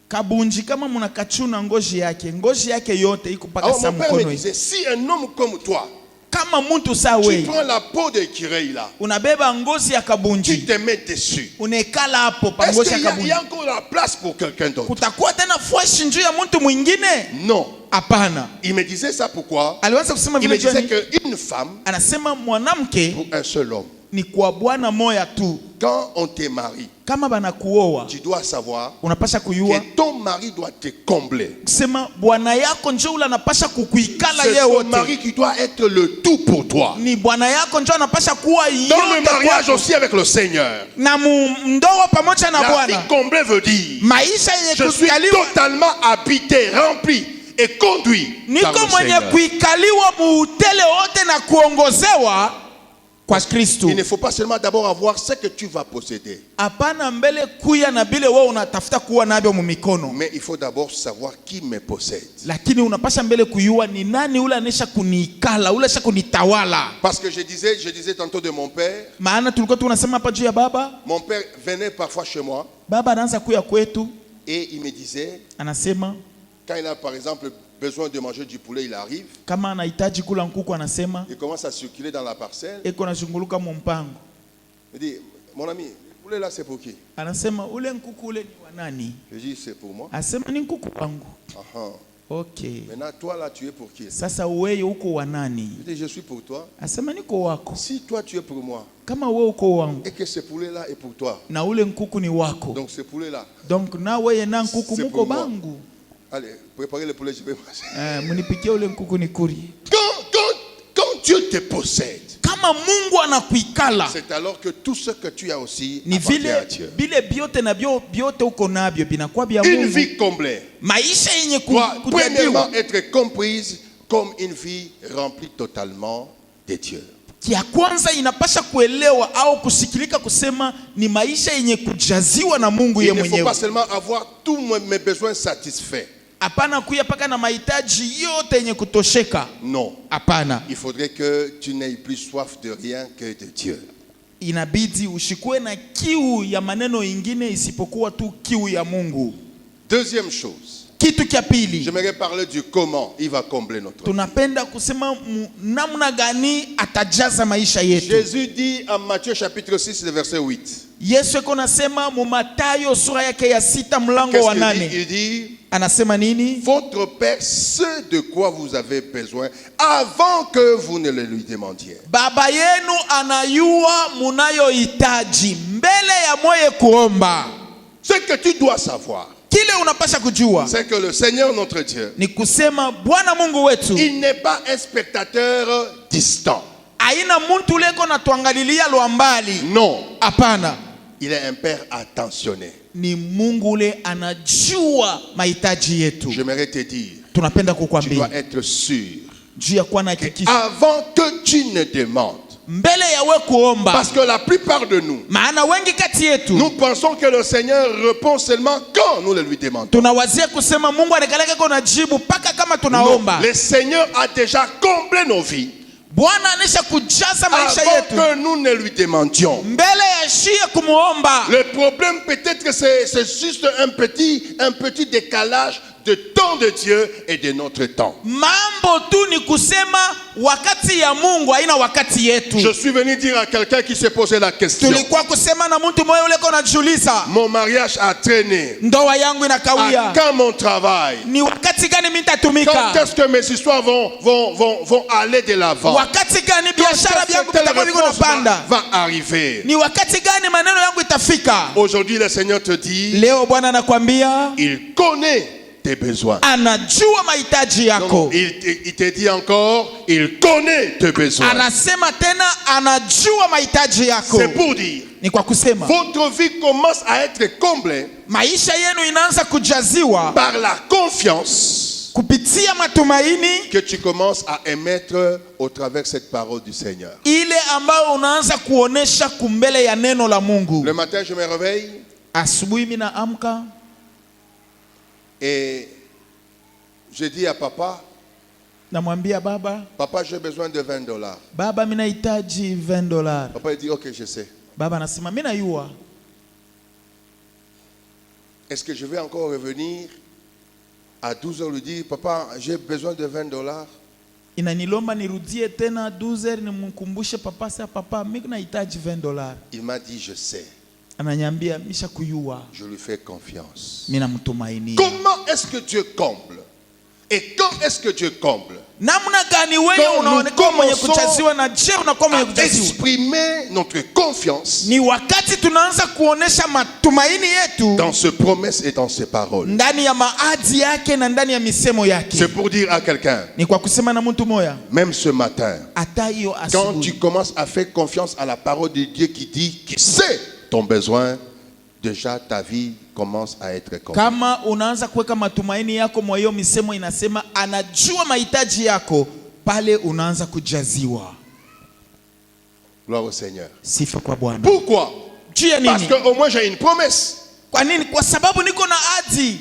Kabunji kama munakachuna ngozi yake yote iko paka Alors sa mon père me mkono. disait, si un homme comme toi, Kama muntu sa tu we, prends la peau d'écureuil là, unabeba ngozi ya tu kabunji, te mets dessus, unekala hapo pa est-ce ngozi ya qu'il y kabunji, a encore la place pour quelqu'un d'autre? kutakuwa tena fresh njuu ya muntu mwingine? Non. Hapana. Il me disait ça pourquoi? Alianza kusema Il me vile disait jani, qu'une femme, anasema mwanamke pour un seul homme, ni kwa bwana moya tu. quand on te marie, Kama banakuoa, tu dois savoir unapasha kuyua que ton mari doit te combler. kusema bwana yako njo ule anapasha kukuikala C'est yeye ton wote. mari qui doit être le tout pour toi. Ni bwana yako njo anapasha kuwa Dans le yote mariage kwako. aussi avec le Seigneur, Na ndoa pamoja na la vie Bwana, comblée veut dire maisha yenye je suis kukaliwa, totalement habité, rempli et conduit par niko le mwenye Seigneur. kuikaliwa muutele wote na kuongozewa kwa Kristo. Il ne faut pas seulement d'abord avoir ce que tu vas posséder, Hapana mbele kuya na bile wewe unatafuta kuwa nabyo mu mikono, mais il faut d'abord savoir qui me possède. lakini unapasha mbele kuyua ni nani ule anesha kunikala, ule anesha kunitawala. Parce que je disais tantôt de mon père, Maana tulikuwa tunasema hapa juu ya baba. mon père venait parfois chez moi Baba anaanza kuya kwetu, et il me disait, anasema quand il a par exemple besoin de manger du poulet, il arrive, kama anahitaji kula nkuku, anasema il commence à circuler dans la parcelle. eko nazunguluka mu mpango, Il dit, mon ami, le poulet là c'est pour qui? anasema ule nkuku ule ni wa nani? Je dis, c'est pour moi. Asema ni nkuku wangu. Aha. Okay. Maintenant, toi là, tu es pour qui? Sasa wewe uko wa nani? Je dis, je suis pour toi. Asema niko wako. Si toi tu es pour moi Kama wewe uko wangu et que ce poulet là est pour toi, na ule nkuku ni wako, donc ce poulet là, donc na wewe na nkuku C'est muko pour moi. bangu. allez, préparez le poulet, je vais manger. Munipikie ule nkuku ni kuri. Quand Dieu te possède, Kama Mungu anakuikala, c'est alors que tout ce que tu as aussi ni appartient à vile Dieu. bile biote na biote uko nabyo binakuwa bya Une Mungu. vie comblée Maisha yenye doit premièrement kujadiwa être comprise comme une vie remplie totalement de Dieu. kia kwanza inapasha kuelewa au kusikilika kusema ni maisha yenye kujaziwa na Mungu Il ye ne faut mwenyewe. pas seulement avoir tous mes besoins satisfaits. Hapana kuya paka na mahitaji yote yenye kutosheka. Non. Hapana. Il faudrait que tu n'aies plus soif de rien que de Dieu. Inabidi ushikue na kiu ya maneno ingine isipokuwa tu kiu ya Mungu. Deuxième chose, Kitu kia pili, j'aimerais parler du comment il va combler notre vie. tunapenda kusema namna gani atajaza maisha yetu. Jésus dit en Matthieu chapitre 6, le verset 8. Yesu eko nasema mu Mathayo sura yake ya 6 mlango wa Qu'est-ce qu'il 8. dit? Il dit, Anasema nini? votre Père sait de quoi vous avez besoin avant que vous ne le lui demandiez. Baba yenu anayua munayohitaji mbele ya moye kuomba. Ce que tu dois savoir, Kile unapasha kujua c'est que le Seigneur notre Dieu, ni kusema Bwana Mungu wetu il n'est pas un spectateur distant. aina muntu leko na tuangalilia lwa mbali. Non, Hapana, il est un Père attentionné. ni Mungu ule anajua mahitaji yetu. J'aimerais te dire, Tunapenda tu dois kukwambia être sûr juu ya kuwa na hakikisho avant que tu ne demandes. mbele ya we kuomba, Parce que la plupart de nous, maana wengi kati yetu nous pensons que le Seigneur répond seulement quand nous le lui demandons. tunawazia kusema Mungu anakaleka kwa najibu paka kama Non, tunaomba. le Seigneur a déjà comblé nos vies Bwana anesha kujaza maisha avant yetu que nous ne lui demandions. mbele ya shie kumuomba. Le problème peut-être que c'est juste un petit décalage de temps de Dieu et de notre temps. Mambo tu ni kusema wakati ya Mungu haina wakati yetu. Je suis venu dire à quelqu'un qui s'est posé la question. Tulikuwa kusema na mtu moyo ule kona juliza, Mon mariage a traîné. ndoa yangu À inakawia, quand mon travail? ni wakati gani mimi Quand nitatumika? est-ce que mes histoires vont aller de l'avant? Wakati gani Quand biashara est-ce vyangu que telle vitakuwa viko réponse napanda? va arriver? Ni wakati gani maneno yangu itafika? Aujourd'hui, le Seigneur te dit, Leo Bwana anakuambia il connaît tes besoins. anajua mahitaji Non, non, yako. il te dit encore, il connaît tes besoins. Anasema tena anajua mahitaji yako. C'est pour dire, Ni kwa kusema votre vie commence à être comblée maisha yenu inaanza kujaziwa par la confiance kupitia matumaini que tu commences à émettre au travers de cette parole du Seigneur. ile ambayo unaanza kuonesha kumbele ya neno la Mungu. Le matin, je me réveille Asubuhi mimi naamka et je dis à papa, namwambia baba, papa, j'ai besoin de $20. baba mimi nahitaji $20. Papa il dit, ok, je sais. Baba anasema mimi najua. Est-ce que je vais encore revenir à 12h lui dire, papa, j'ai besoin de $20? Inanilomba nirudie tena 12h nimkumbushe papa, sasa papa mimi nahitaji $20. Il m'a dit, je sais. Ananiambia misha kuyua. Je lui fais confiance. Mimi namtumainia. Comment est-ce que Dieu comble? Et quand est-ce que Dieu comble? Namna gani wewe Quand unaonekana nous mwenye commençons kuchaziwa na je unakuwa mwenye À kuchaziwa? exprimer notre confiance Ni wakati tunaanza kuonesha matumaini yetu dans ses promesses et dans ses paroles. ndani ya maadi yake na ndani ya misemo yake. C'est pour dire à quelqu'un, Ni kwa kusema na mtu moya, même ce matin, hata hiyo quand asubuhi tu commences à faire confiance à la parole de Dieu qui dit qu'il sait ton besoin, déjà ta vie commence à être comblée. kama unaanza kuweka matumaini yako mwa hiyo misemo inasema anajua mahitaji yako, pale unaanza kujaziwa. Gloire au Seigneur. Sifa kwa Bwana. Pourquoi? Juu ya Parce nini? qu'au moins j'ai une promesse. Kwa nini? Kwa sababu niko na ahadi.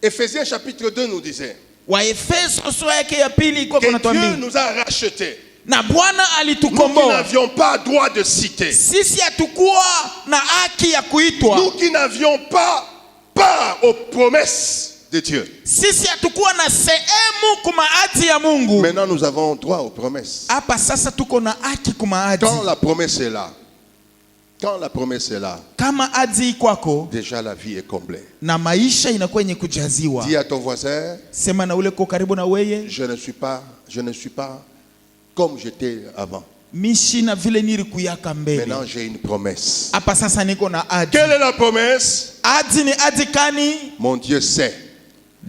Éphésiens chapitre 2 nous disait Waefeso sura yake ya pili iko que Dieu kunatuambia nous a rachetés. na Bwana Nous qui alitukomboa. n'avions pas droit de citer. Sisi hatukuwa na haki ya kuitwa. Nous qui n'avions pas part aux promesses de Dieu. Sisi hatukuwa na sehemu kumaadi ya Mungu. Maintenant nous avons droit aux promesses. Hapa sasa tuko na haki kumaadi. Quand la promesse est là, quand la promesse est là, Kama adi kwako déjà la vie est comblée. na maisha inakuwa yenye kujaziwa. Dis à ton voisin, Sema na ule ko karibu na weye, je ne suis pas comme j'étais avant. mishi na vile nilikuwaka mbele. Maintenant j'ai une promesse. Hapa sasa niko na adi. Quelle est la promesse? Adi ni adi kani? Mon Dieu sait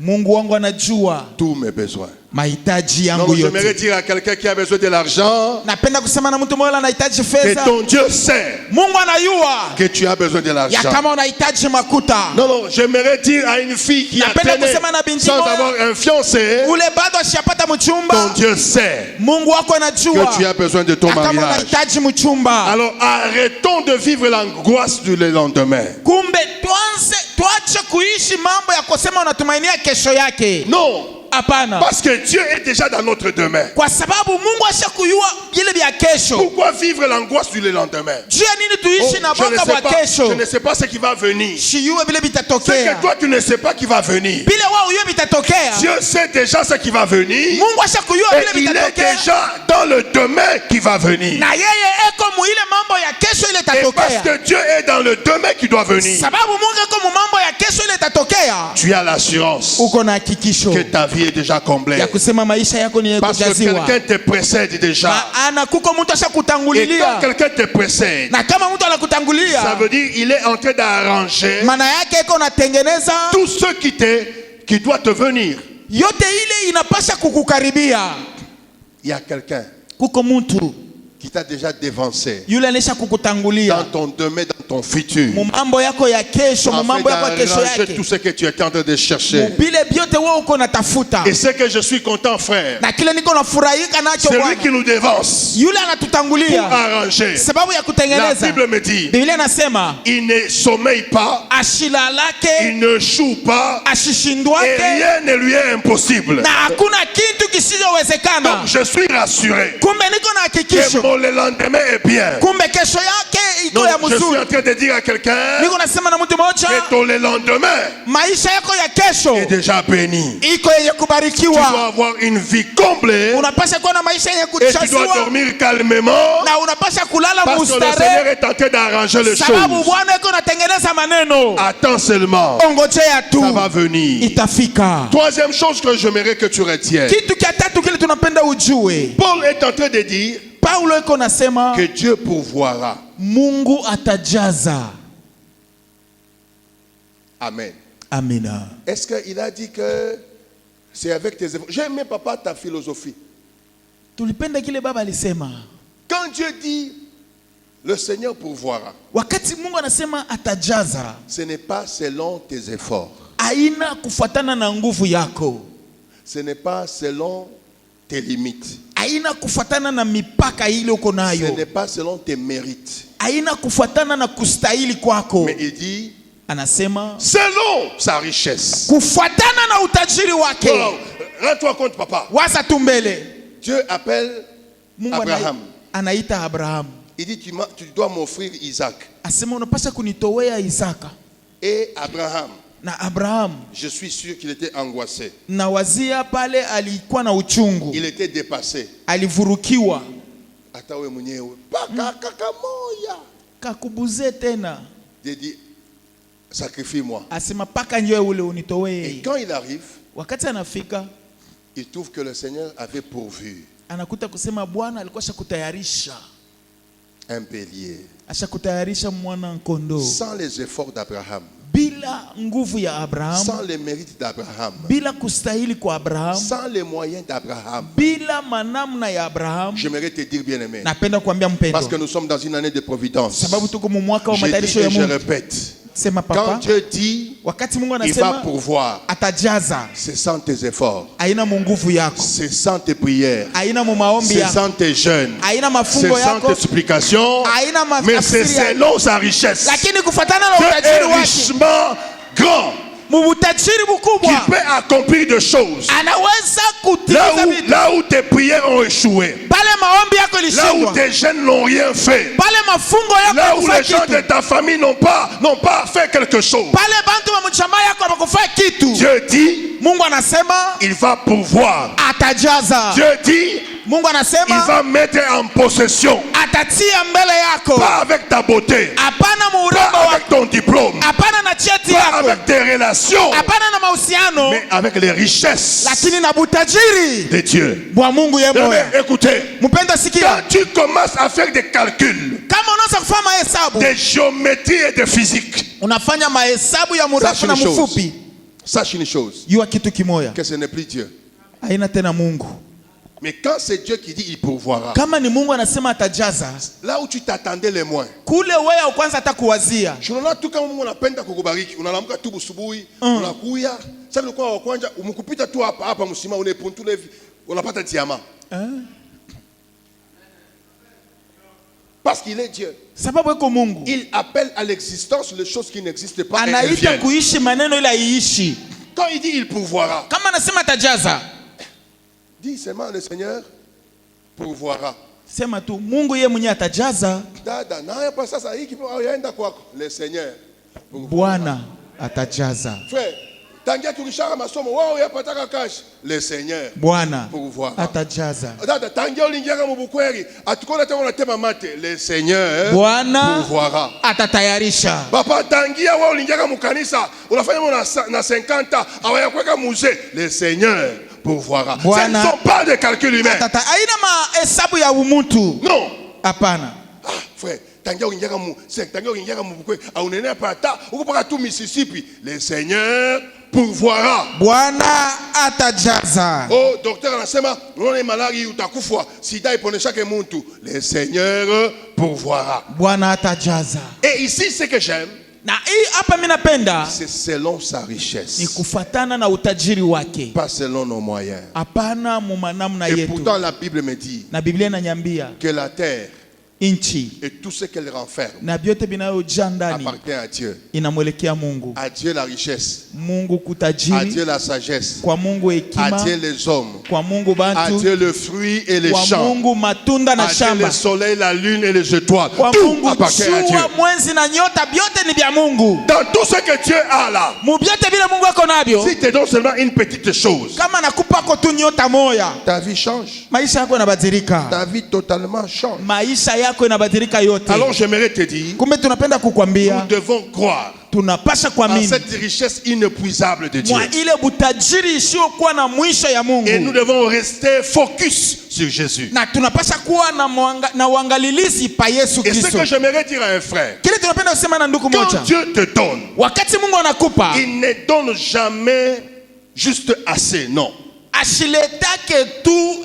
Mungu wangu anajua tous mes besoins. mahitaji Non, yangu j'aimerais yote. dire à quelqu'un qui a besoin de l'argent Napenda kusema na mtu mmoja anahitaji que fedha. ton Dieu sait Mungu anayua que tu as besoin de ya l'argent. kama unahitaji makuta. Non, non, j'aimerais dire à une fille qui a Napenda traîné kusema na binti sans moja, avoir un fiancé, ule bado ashapata ton mchumba. Dieu sait Mungu wako que anajua tu as besoin de ton ya kama mariage. unahitaji mchumba. Alors arrêtons de vivre l'angoisse du lendemain. Kumbe tuache kuishi mambo ya kusema unatumainia kesho yake. Non, Hapana. parce que Dieu est déjà dans notre demain. Kwa sababu Mungu ashakujua vile vya kesho. Pourquoi vivre l'angoisse du lendemain? Juu ya nini tuishi na je boga wa kesho? ne sais pas ce qui va venir. Shiyue vile C'est vitatokea. que toi tu ne sais pas qui va venir. Vile wao yue vitatokea. Dieu sait déjà ce qui va venir. Mungu ashakujua Et vile il est vitatokea. déjà dans le demain qui va venir. Na yeye eko muile mambo ya kesho ile Et parce tatokea. que Dieu est dans le demain qui doit venir. Sababu Mungu eko mu mambo ya kesho ile itatokea, tu as l'assurance uko na hakikisho que ta vie est déjà comblée. ya kusema maisha yako ni Parce que kujaziwa. quelqu'un te précède déjà. Maana kuko mtu Et quand ashakutangulia, quelqu'un te précède, na kama mtu ça anakutangulia, veut dire il est en train d'arranger maana yake iko natengeneza tout ce qui doit te venir. yote ile inapasha kukukaribia. Il y a quelqu'un Kuko mtu qui t'a déjà dévancé yule anesha dans kukutangulia ton demain, dans ton futur, mumambo yako ya kesho, afin mumambo yako ya kesho d'arranger yake, tout ce que tu étais en train de chercher. mubile byote wewe uko natafuta. Et c'est que je suis content, frère. Na kile niko nafurahika nacho Celui Bwana, qui nous dévance yule pour anatutangulia arranger. sababu ya La kutengeneza. Bible me dit, Biblia inasema il ne sommeille pas, ashilalake il ne choue pas, et ashishindwake, rien ne lui est impossible. na hakuna kitu kisichowezekana. Donc je suis rassuré Kumbe niko na que hakikisho, mon le lendemain est bien. kumbe kesho yake iko Donc ya je suis mzuri. en train de dire à quelqu'un Niko nasema na mtu mmoja, que ton le lendemain maisha yako ya kesho est déjà béni. iko yenye Tu dois kubarikiwa. avoir une vie comblée Unapasha kuwa na maisha yenye et tu dois kuchaziwa, dormir calmement na unapasha kulala parce que le Seigneur mustarehe, est en train d'arranger les sababu choses. Bwana iko natengeneza maneno. Attends seulement, Ongojea tu, ça va venir. itafika. Troisième chose que j'aimerais que tu retiennes. Kitu kia tatu kile tunapenda ujue, Paul est en train de dire Paulo iko nasema que Dieu pourvoira. Mungu atajaza. Amen. Amina. Est-ce qu'il a dit que c'est avec tes efforts? J'aime même papa ta philosophie. Tulipenda kile baba alisema, Quand Dieu dit le Seigneur pourvoira, wakati Mungu anasema atajaza, ce n'est pas selon tes efforts. haina kufuatana na nguvu yako, Ce n'est pas selon tes limites. haina kufuatana na mipaka ile uko Ce nayo, n'est pas selon tes mérites. haina kufuatana na kustahili kwako. Mais il dit Anasema selon sa richesse. kufuatana na utajiri wake. Alors, rends-toi compte, papa. Waza tu mbele, Dieu appelle Mungu Abraham. anaita Abraham, Il dit tu dois m'offrir Isaac. asema unapasha kunitowea Isaka. Et Abraham, Na Abraham je suis sûr qu'il était angoissé. na wazia pale alikuwa na uchungu, Il était dépassé. alivurukiwa, Hata wewe mwenyewe paka kakamoya. kakubuze tena, Dieu dit sacrifie-moi. asema paka njoe ule Et unitowee. quand il arrive, Wakati anafika il trouve que le Seigneur avait pourvu anakuta kusema Bwana alikuwa ashakutayarisha, un bélier. ashakutayarisha mwana kondoo, Sans les efforts d'Abraham, bila nguvu ya Abraham, sans les mérites d'Abraham, bila kustahili kwa Abraham, sans les moyens d'Abraham. bila manamna ya Abraham. J'aimerais te dire, bien-aimé, Napenda kuambia parce que mpendo, nous sommes dans une année de providence. sababu tuko mu mwaka wa Je dis matayarisho et ya je Mungu. répète, Sema quand papa, Dieu dit wakati Mungu il va anasema pourvoir, atajaza, c'est sans tes efforts, haina mu nguvu yako, c'est sans tes prières, haina mu maombi c'est yako, sans tes jeûnes, haina c'est mafungo sans yako, tes supplications, haina mais c'est mafasiri yako, selon sa richesse. lakini kufuatana na Dieu utajiri est wake, richement grand, mu utajiri qui mkubwa, peut accomplir des choses. anaweza kutimiza vitu. Là où tes prières ont échoué, Pale maombi yako là où ilishindwa, tes jeûnes n'ont rien fait, pale mafungo là yako où hakufa les gens kitu, de ta famille n'ont pas fait quelque chose, pale bantu wa mchama yako hawakufanya kitu, Dieu dit Mungu anasema il va pourvoir. atajaza. Dieu dit Mungu il anasema va mettre en possession, atatia mbele yako, pas avec ta beauté, hapana mu urembo pas wako, avec ton diplôme, hapana na cheti pas yako, avec tes relations, hapana na mahusiano, mais avec les richesses lakini na butajiri de Dieu. bwa Mungu yeye Mais moya. écoutez, Mpenda quand sikia, tu commences à faire des calculs, kama unaanza kufanya mahesabu, des géométries et de physique, unafanya mahesabu ya mrefu sache na une chose, mfupi, sache une chose, jua kitu kimoya, que ce n'est plus Dieu. haina tena Mungu. Mais quand c'est Dieu qui dit il pourvoira, Kama ni Mungu anasema atajaza, là où tu t'attendais le moins, kule wewe kwanza hata kuwazia, unaona tu kama Mungu anapenda kukubariki, unalamuka tu busubuhi, unakuya sasa ulikuwa wa kwanza umkupita tu hapa msima unepuntule hivi unapata diamant. Parce qu'il est Dieu. sababu iko Mungu Il appelle à l'existence les choses qui n'existent pas et elles anaita viennent. kuishi maneno ila iishi. Quand il dit il pourvoira, Kama anasema atajaza, dis seulement le Seigneur pourvoira. sema tu Mungu yeye mwenyewe atajaza, Dada, na pas sasa hiki yaenda kwako. Le Seigneur pourvoira. Bwana atajaza. Frère, Tangia tukishaka masomo wao yapataka kashi. Le Seigneur. Bwana Pourvoir. atajaza. Dada tangia ulingiaka mubukweri atukona tena unatema mate. Le Seigneur Bwana pourvoira. atatayarisha. Papa tangia wao ulingiaka mukanisa unafanya na 50 awaya kweka musée. Le Seigneur pourvoira. Ce ne sont pas des calculs humains. Aina mahesabu ya umutu. Non. Hapana. Ah, frère, tangia ulingiaka mubukweri aunene pata ukupaka tu Mississippi. Le Seigneur pourvoira. Bwana atajaza. Oh, docteur anasema unaona malari utakufwa sida iponeshake muntu. Le Seigneur pourvoira. Bwana atajaza. Et ici ce que j'aime, na hii hapa mimi napenda c'est selon sa richesse, ni kufatana na utajiri wake, pas selon nos moyens. Hapana mumanamna Et yetu. pourtant la Bible me dit Na Biblia inaniambia que la terre inchi et tout ce qu'elle renferme na vyote vinayojaa ndani appartient à Dieu. inamwelekea Mungu. À Dieu la richesse, Mungu à kutajiri, Dieu la sagesse, kwa Mungu à hekima, Dieu les hommes, kwa Mungu à bantu, Dieu le fruit et les kwa champs, Mungu matunda na à Dieu shamba, le soleil, la lune et les étoiles. kwa Tout Mungu appartient à Dieu. jua, mwezi na nyota, vyote ni vya Mungu. Dans tout ce que Dieu a là, Mubyote vile Mungu ako navyo, si te donne seulement une petite chose, kama nakupa ko tu nyota moya, ta vie change. maisha yako yanabadilika. Ta vie totalement change. Maisha yako yanabadilika yote. Alors j'aimerais te dire, Kumbe tunapenda nous kukwambia, devons croire tunapasha en kuamini cette richesse inépuisable de Dieu. mwa ile butajiri isiyokuwa na mwisho ya Mungu. Et nous devons rester focus sur Jésus. Na tunapasha kuwa na uangalilizi pa Yesu Et ce Kristo. que j'aimerais dire à un frère, Kile tunapenda kusema na ndugu moja, quand Dieu te donne, wakati Mungu anakupa, il ne donne jamais juste assez, non. ashiletake tu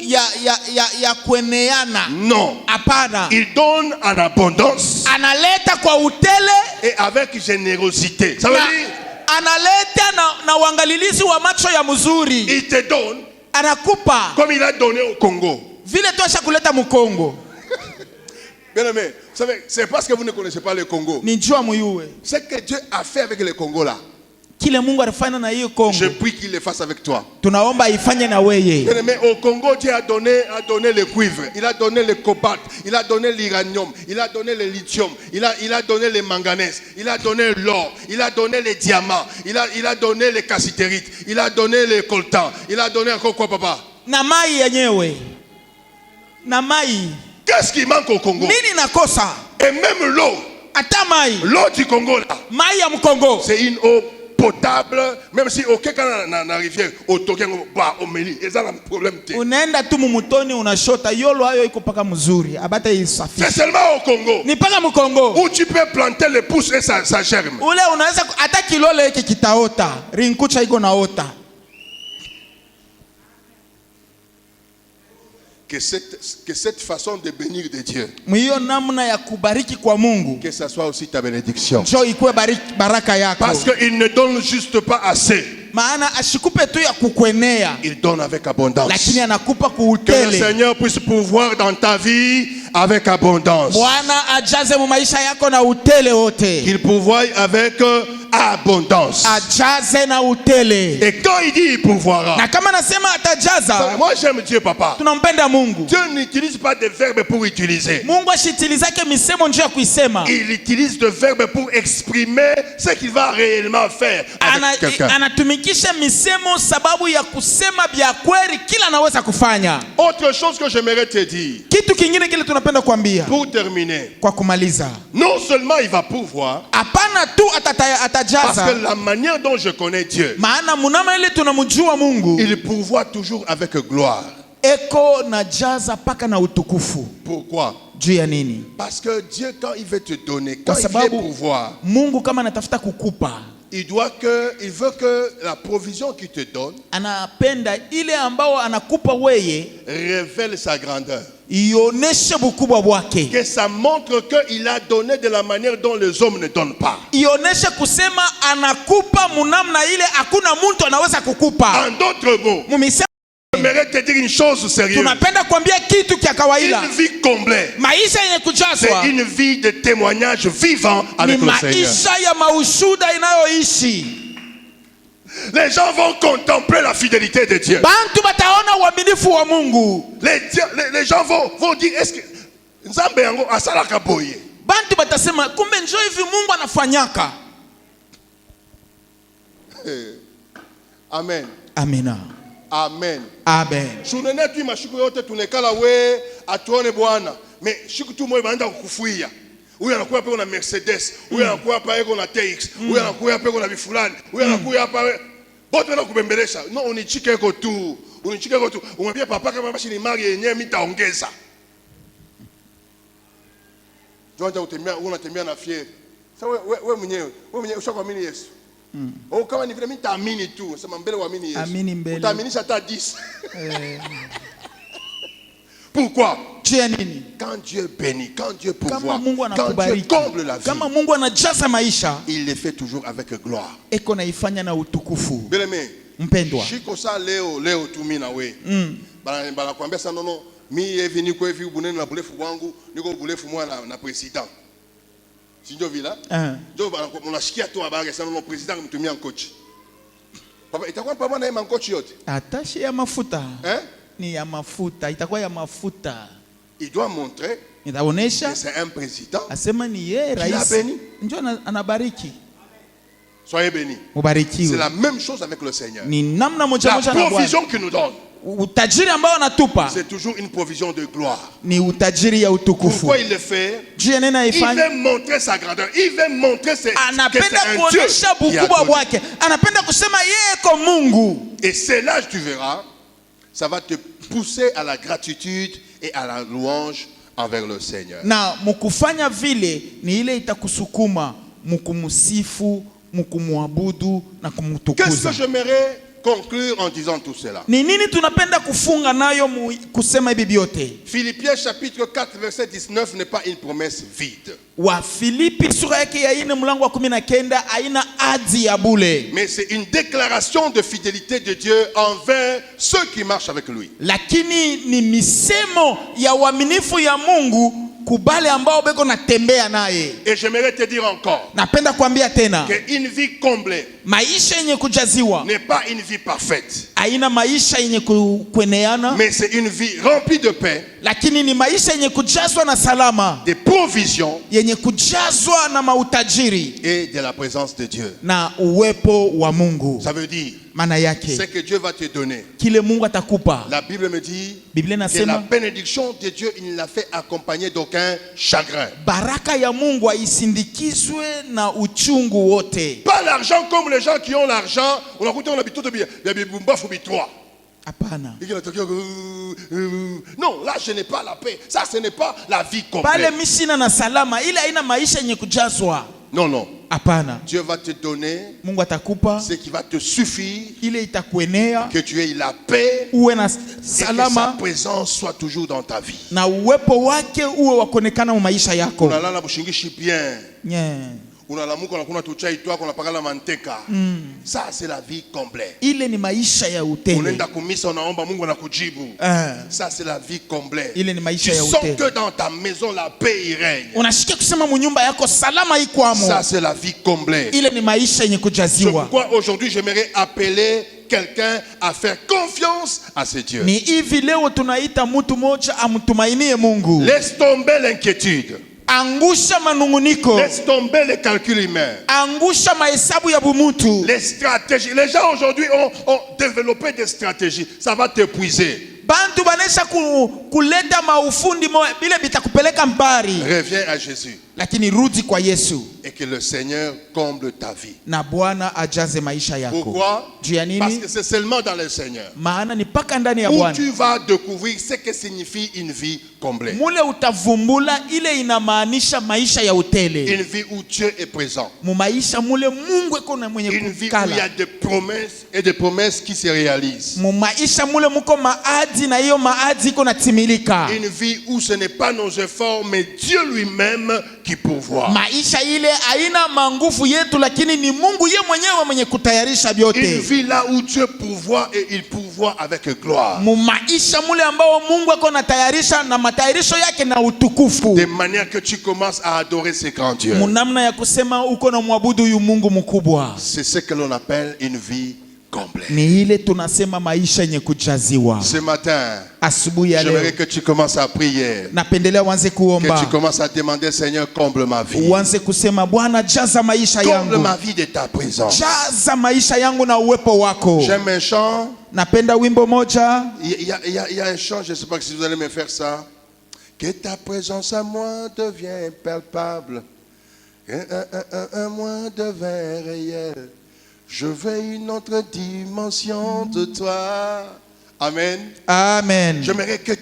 ya kueneana. Non. Hapana. Il donne en abondance Analeta kwa utele et avec générosité. Ça veut dire, analeta na uangalilizi wa macho ya mzuri. il te donne Anakupa comme il a donné au Congo. vile tu ashakuleta Mkongo. Bien aimé, vous savez, c'est parce que vous ne connaissez pas le Congo. Ni njua muyue. Ce que Dieu a fait avec le Congo là, Kile Mungu alifanya na hiyo Kongo, je prie qu'il le fasse avec toi. tunaomba ifanye na weye. Bien aimé, au Congo, Dieu a donné le cuivre, il a donné le cobalt, il a donné l'uranium, il a donné le lithium, il a donné le manganèse, il a donné l'or, il a donné les diamants, il a donné les cassitérites, il a donné les coltans, il a donné encore quoi, papa? Na mai yenyewe. Na mai. Qu'est-ce qui manque au Congo? Nini nakosa? Et même l'eau, Ata mai. l'eau du Congo là, Mai ya Mkongo. c'est une eau potable, même si au Kenya na rivière, au Tokengo, bah, au Meli, ils ont un problème. Unaenda tu mumutoni unashota yolo hayo iko paka mzuri. Abata isafisha. C'est seulement au Congo Ni paka Mkongo. où tu peux planter les pousses et ça germe. Ule unaweza hata kilole hiki kitaota. Rinkucha iko naota. Que cette façon de bénir de Dieu, Mwiyo namna ya kubariki kwa Mungu, que ça soit aussi ta bénédiction. njoo ikuwe baraka yako. Parce qu'il ne donne juste pas assez, Maana ashikupe tu ya kukwenea, il donne avec abondance. lakini anakupa Que le kuutele. Seigneur puisse pouvoir dans ta vie avec abondance. Bwana ajaze mu maisha yako na utele wote. Qu'il pourvoie avec abondance. Ajaze na utele. Et quand il dit il pourvoira, Na kama nasema atajaza, moi j'aime Dieu, papa. tunampenda Mungu. Dieu n'utilise pas de verbes pour utiliser. Mungu ashitilizake misemo njoo ya kuisema. Il utilise des verbes pour exprimer ce qu'il va réellement faire avec quelqu'un. Anatumikisha misemo sababu ya kusema vya kweli kila anaweza kufanya. Autre chose que j'aimerais te dire, Kitu kingine kile tunapenda kuambia pour terminer, kwa kumaliza, non seulement il va pouvoir, hapana tu parce atajaza, que la manière dont je connais Dieu, maana munama ile tunamjua Mungu il pourvoit toujours avec gloire. eko na jaza paka na utukufu. Pourquoi? Juu ya nini? Parce que Dieu, quand il veut te donner, quand Kwa il veut sababu pouvoir, Mungu kama anatafuta kukupa, il veut que la provision qu'il te donne anapenda ile ambao anakupa weye révèle sa grandeur. ioneshe bukubwa bwake, Que ça montre qu'il a donné de la manière dont les hommes ne donnent pas. ioneshe kusema anakupa munamna ile hakuna mtu anaweza kukupa. En d'autres mots, Mumisema j'aimerais te dire une chose sérieuse. tunapenda kuambia kitu kya kawaida. Une vie complète, Maisha yenye kujazwa c'est une vie de témoignage vivant ni avec le Seigneur. maisha ya maushuda inayoishi. Les gens vont contempler la fidélité de Dieu. Bantu bataona uaminifu wa Mungu. Les gens vont dire, est-ce que Nzambe yango asalaka boye? Bantu batasema kumbe njoo hivi Mungu anafanyaka. Amen. Amina. Amen. Amen. Shunene tu mashiku yote tunekala we atuone Bwana. Mais shiku tu moyo baenda kukufuia. Huyu anakuwa hapa na Mercedes, huyu anakuwa hapa yuko na TX, huyu anakuwa hapa yuko na vifulani, huyu anakuwa hapa bote wana kubembelesha. No, unichike yuko tu. Unichike yuko tu. Umwambie papa kama bashi ni mali yenyewe mitaongeza. Jonja unatembea na fier. Sasa wewe mwenyewe ushakuamini Yesu. Oh, kama ni vile mimi taamini tu, sema mbele uamini Yesu. Amini mbele. Utaaminisha hata 10. Pourquoi? Quand Dieu bénit, quand Dieu pourvoit, quand Dieu comble la vie, kama Mungu anajaza maisha, il le fait toujours avec gloire. Eko naifanya na utukufu. Bien-aimé, mpendwa. Shiko sa leo tu mimi na wewe. Bana kuambia sana nono, mimi hivi niko hivi ubunene na bulefu wangu, niko bulefu mwa na president. Si ndio vile? Ndio unashikia tu habari sana nono president mtumia coach. Papa itakuwa papa na yeye coach yote. Atashi ya mafuta. Ni ya mafuta, itakuwa ya mafuta. Il doit montrer que c'est un président. Asema ni yeye rais. Ndio anabariki. Soyez bénis. Mubarikiwe. C'est la même chose avec le Seigneur. Ni namna moja moja na Bwana. La provision qu'il nous donne. Utajiri ambao anatupa. C'est toujours une provision de gloire. Ni utajiri ya utukufu. Pourquoi il le fait? Il veut montrer sa grandeur. Il veut montrer que c'est un Dieu qui a donné. Anapenda kusema yeye ko Mungu. Et c'est là tu verras, ça va te pousser à la gratitude et à la louange envers le Seigneur. Na mukufanya vile ni ile itakusukuma mukumusifu, mukumuabudu na kumtukuza. Qu'est-ce que j'aimerais conclure en disant tout cela? Ni nini tunapenda kufunga nayo kusema hivi vyote? Philippiens chapitre 4 verset 19 n'est pas une promesse vide. Wa Filipi sura yake ya 4 mlango wa 19 haina ahadi ya bure. Mais c'est une déclaration de fidélité de Dieu envers ceux qui marchent avec lui. Lakini ni misemo ya uaminifu ya Mungu kubale ambao beko natembea naye. Et j'aimerais te dire encore. Napenda kuambia tena. Que une vie comblée. Maisha yenye kujaziwa. N'est pas une vie parfaite. Haina maisha yenye kueneana. Mais c'est une vie remplie de paix. Lakini ni maisha yenye kujazwa na salama. Des provisions. Yenye kujazwa na mautajiri. Et de la présence de Dieu. Na uwepo wa Mungu. Ça veut dire. C'est que Dieu va te donner. La Bible me dit que la bénédiction de Dieu, il l'a fait accompagner d'aucun chagrin. Baraka ya Mungu isindikizwe na uchungu wote. Pas l'argent comme les gens qui ont l'argent. On a écouté on habite tout bien. Apana. Non, là je n'ai pas la paix. Ça ce n'est pas la vie complète. Pale misina na salama ile haina maisha yenye kujazwa. Non, non. Apana. Dieu va te donner Mungu atakupa ce qui va te suffire, ile itakuenea, que tu aies la paix, uwe na et salama, que sa présence soit toujours dans ta vie. Na uwepo wake uwe wakonekana mu maisha yako. Unalala bushingishi bien. unalamuka unakuna tuchai twako unapakala manteka. Ça c'est la vie complète. Ile ni maisha ya utele. Unaenda kumisa unaomba Mungu anakujibu. Ça c'est la vie complète. Ile ni maisha ya Tu utele. sens que dans ta maison la paix y règne. Unashikia kusema munyumba yako salama iko amo. Ça c'est la vie complète. Ile ni maisha yenye kujaziwa. C'est pourquoi aujourd'hui j'aimerais appeler quelqu'un à faire confiance à ce Dieu. Ni hivi leo tunaita mtu moja amtumainie Mungu. Laisse tomber l'inquiétude. Angusha manunguniko. Laisse tomber les calculs humains. Angusha mahesabu ya bumutu. Les stratégies. Les gens aujourd'hui ont développé des stratégies. Ça va t'épuiser. Bantu banesha kuleta maufundi bile bitakupeleka mbari. Reviens à Jésus. Lakini rudi kwa Yesu. Et que le Seigneur comble ta vie. Na Bwana ajaze maisha yako. Pourquoi? Parce que c'est seulement dans le Seigneur. Maana ni paka ndani ya Où Bwana. tu vas découvrir ce que signifie une vie comblée. Mule utavumbula ile inamaanisha maisha ya utele. Une vie où Dieu est présent. Mu maisha mule Mungu eko na mwenye kukala. Une vie où il y a des promesses et des promesses qui se réalisent. Mu maisha mule muko maadi na hiyo maadi iko natimilika. Une vie où ce n'est pas nos efforts mais Dieu lui-même qui pourvoit. Maisha ile haina manguvu yetu lakini ni Mungu yeye mwenyewe mwenye kutayarisha vyote. Une vie là où Dieu pourvoit et il pourvoit avec gloire. Mu maisha mule ambao Mungu ako natayarisha na matayarisho yake na utukufu. De manière que tu commences à adorer ce grand Dieu. Munamna ya kusema uko na muabudu yu Mungu mkubwa. C'est ce que l'on appelle une vie comblée. Ni ile tunasema maisha yenye kujaziwa. Ce matin, Asubuhi ya j'aimerais leo que tu commences à prier. napendelea uanze Que kuomba, tu commences à demander, Seigneur, comble ma vie. uanze kusema Bwana, jaza maisha Comble yangu, ma vie de ta présence. jaza maisha yangu na uwepo wako. J'aime un chant. Napenda wimbo moja. Il y a un chant, je ne sais pas si vous allez me faire ça. Que ta présence à moi devient palpable. Moi devient réel. Je veux une autre dimension de toi. Amen. Amen. J'aimerais que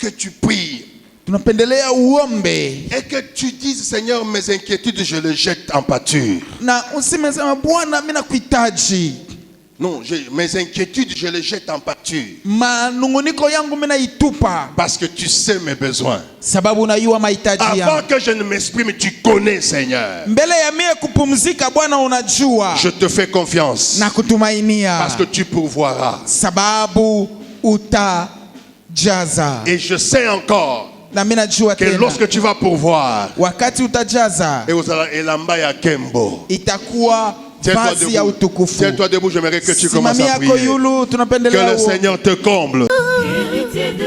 tu pries. Tunapendelea uombe Et que tu dises, Seigneur, mes inquiétudes, je les jette en pâture. na usimesema Bwana, mimi nakuhitaji. Non, mes inquiétudes, je les jette en pâture. Manunguniko yangu mimi naitupa, Parce que tu sais mes besoins. sababu unajua mahitaji Avant yangu. que je ne m'exprime, tu connais, Seigneur. Mbele ya mie kupumzika, Bwana unajua, Je te fais confiance. na kutumainia, Parce que tu pourvoiras. sababu utajaza. Et je sais encore Na mimi najua que tena lorsque tu vas pourvoir, wakati utajaza itakuwa vazi ya utukufu. tiens-toi debout, j'aimerais que tu commences Simamia à prier. yako yulu, Que tunapendelea le uombe. Seigneur te comble. Héritier de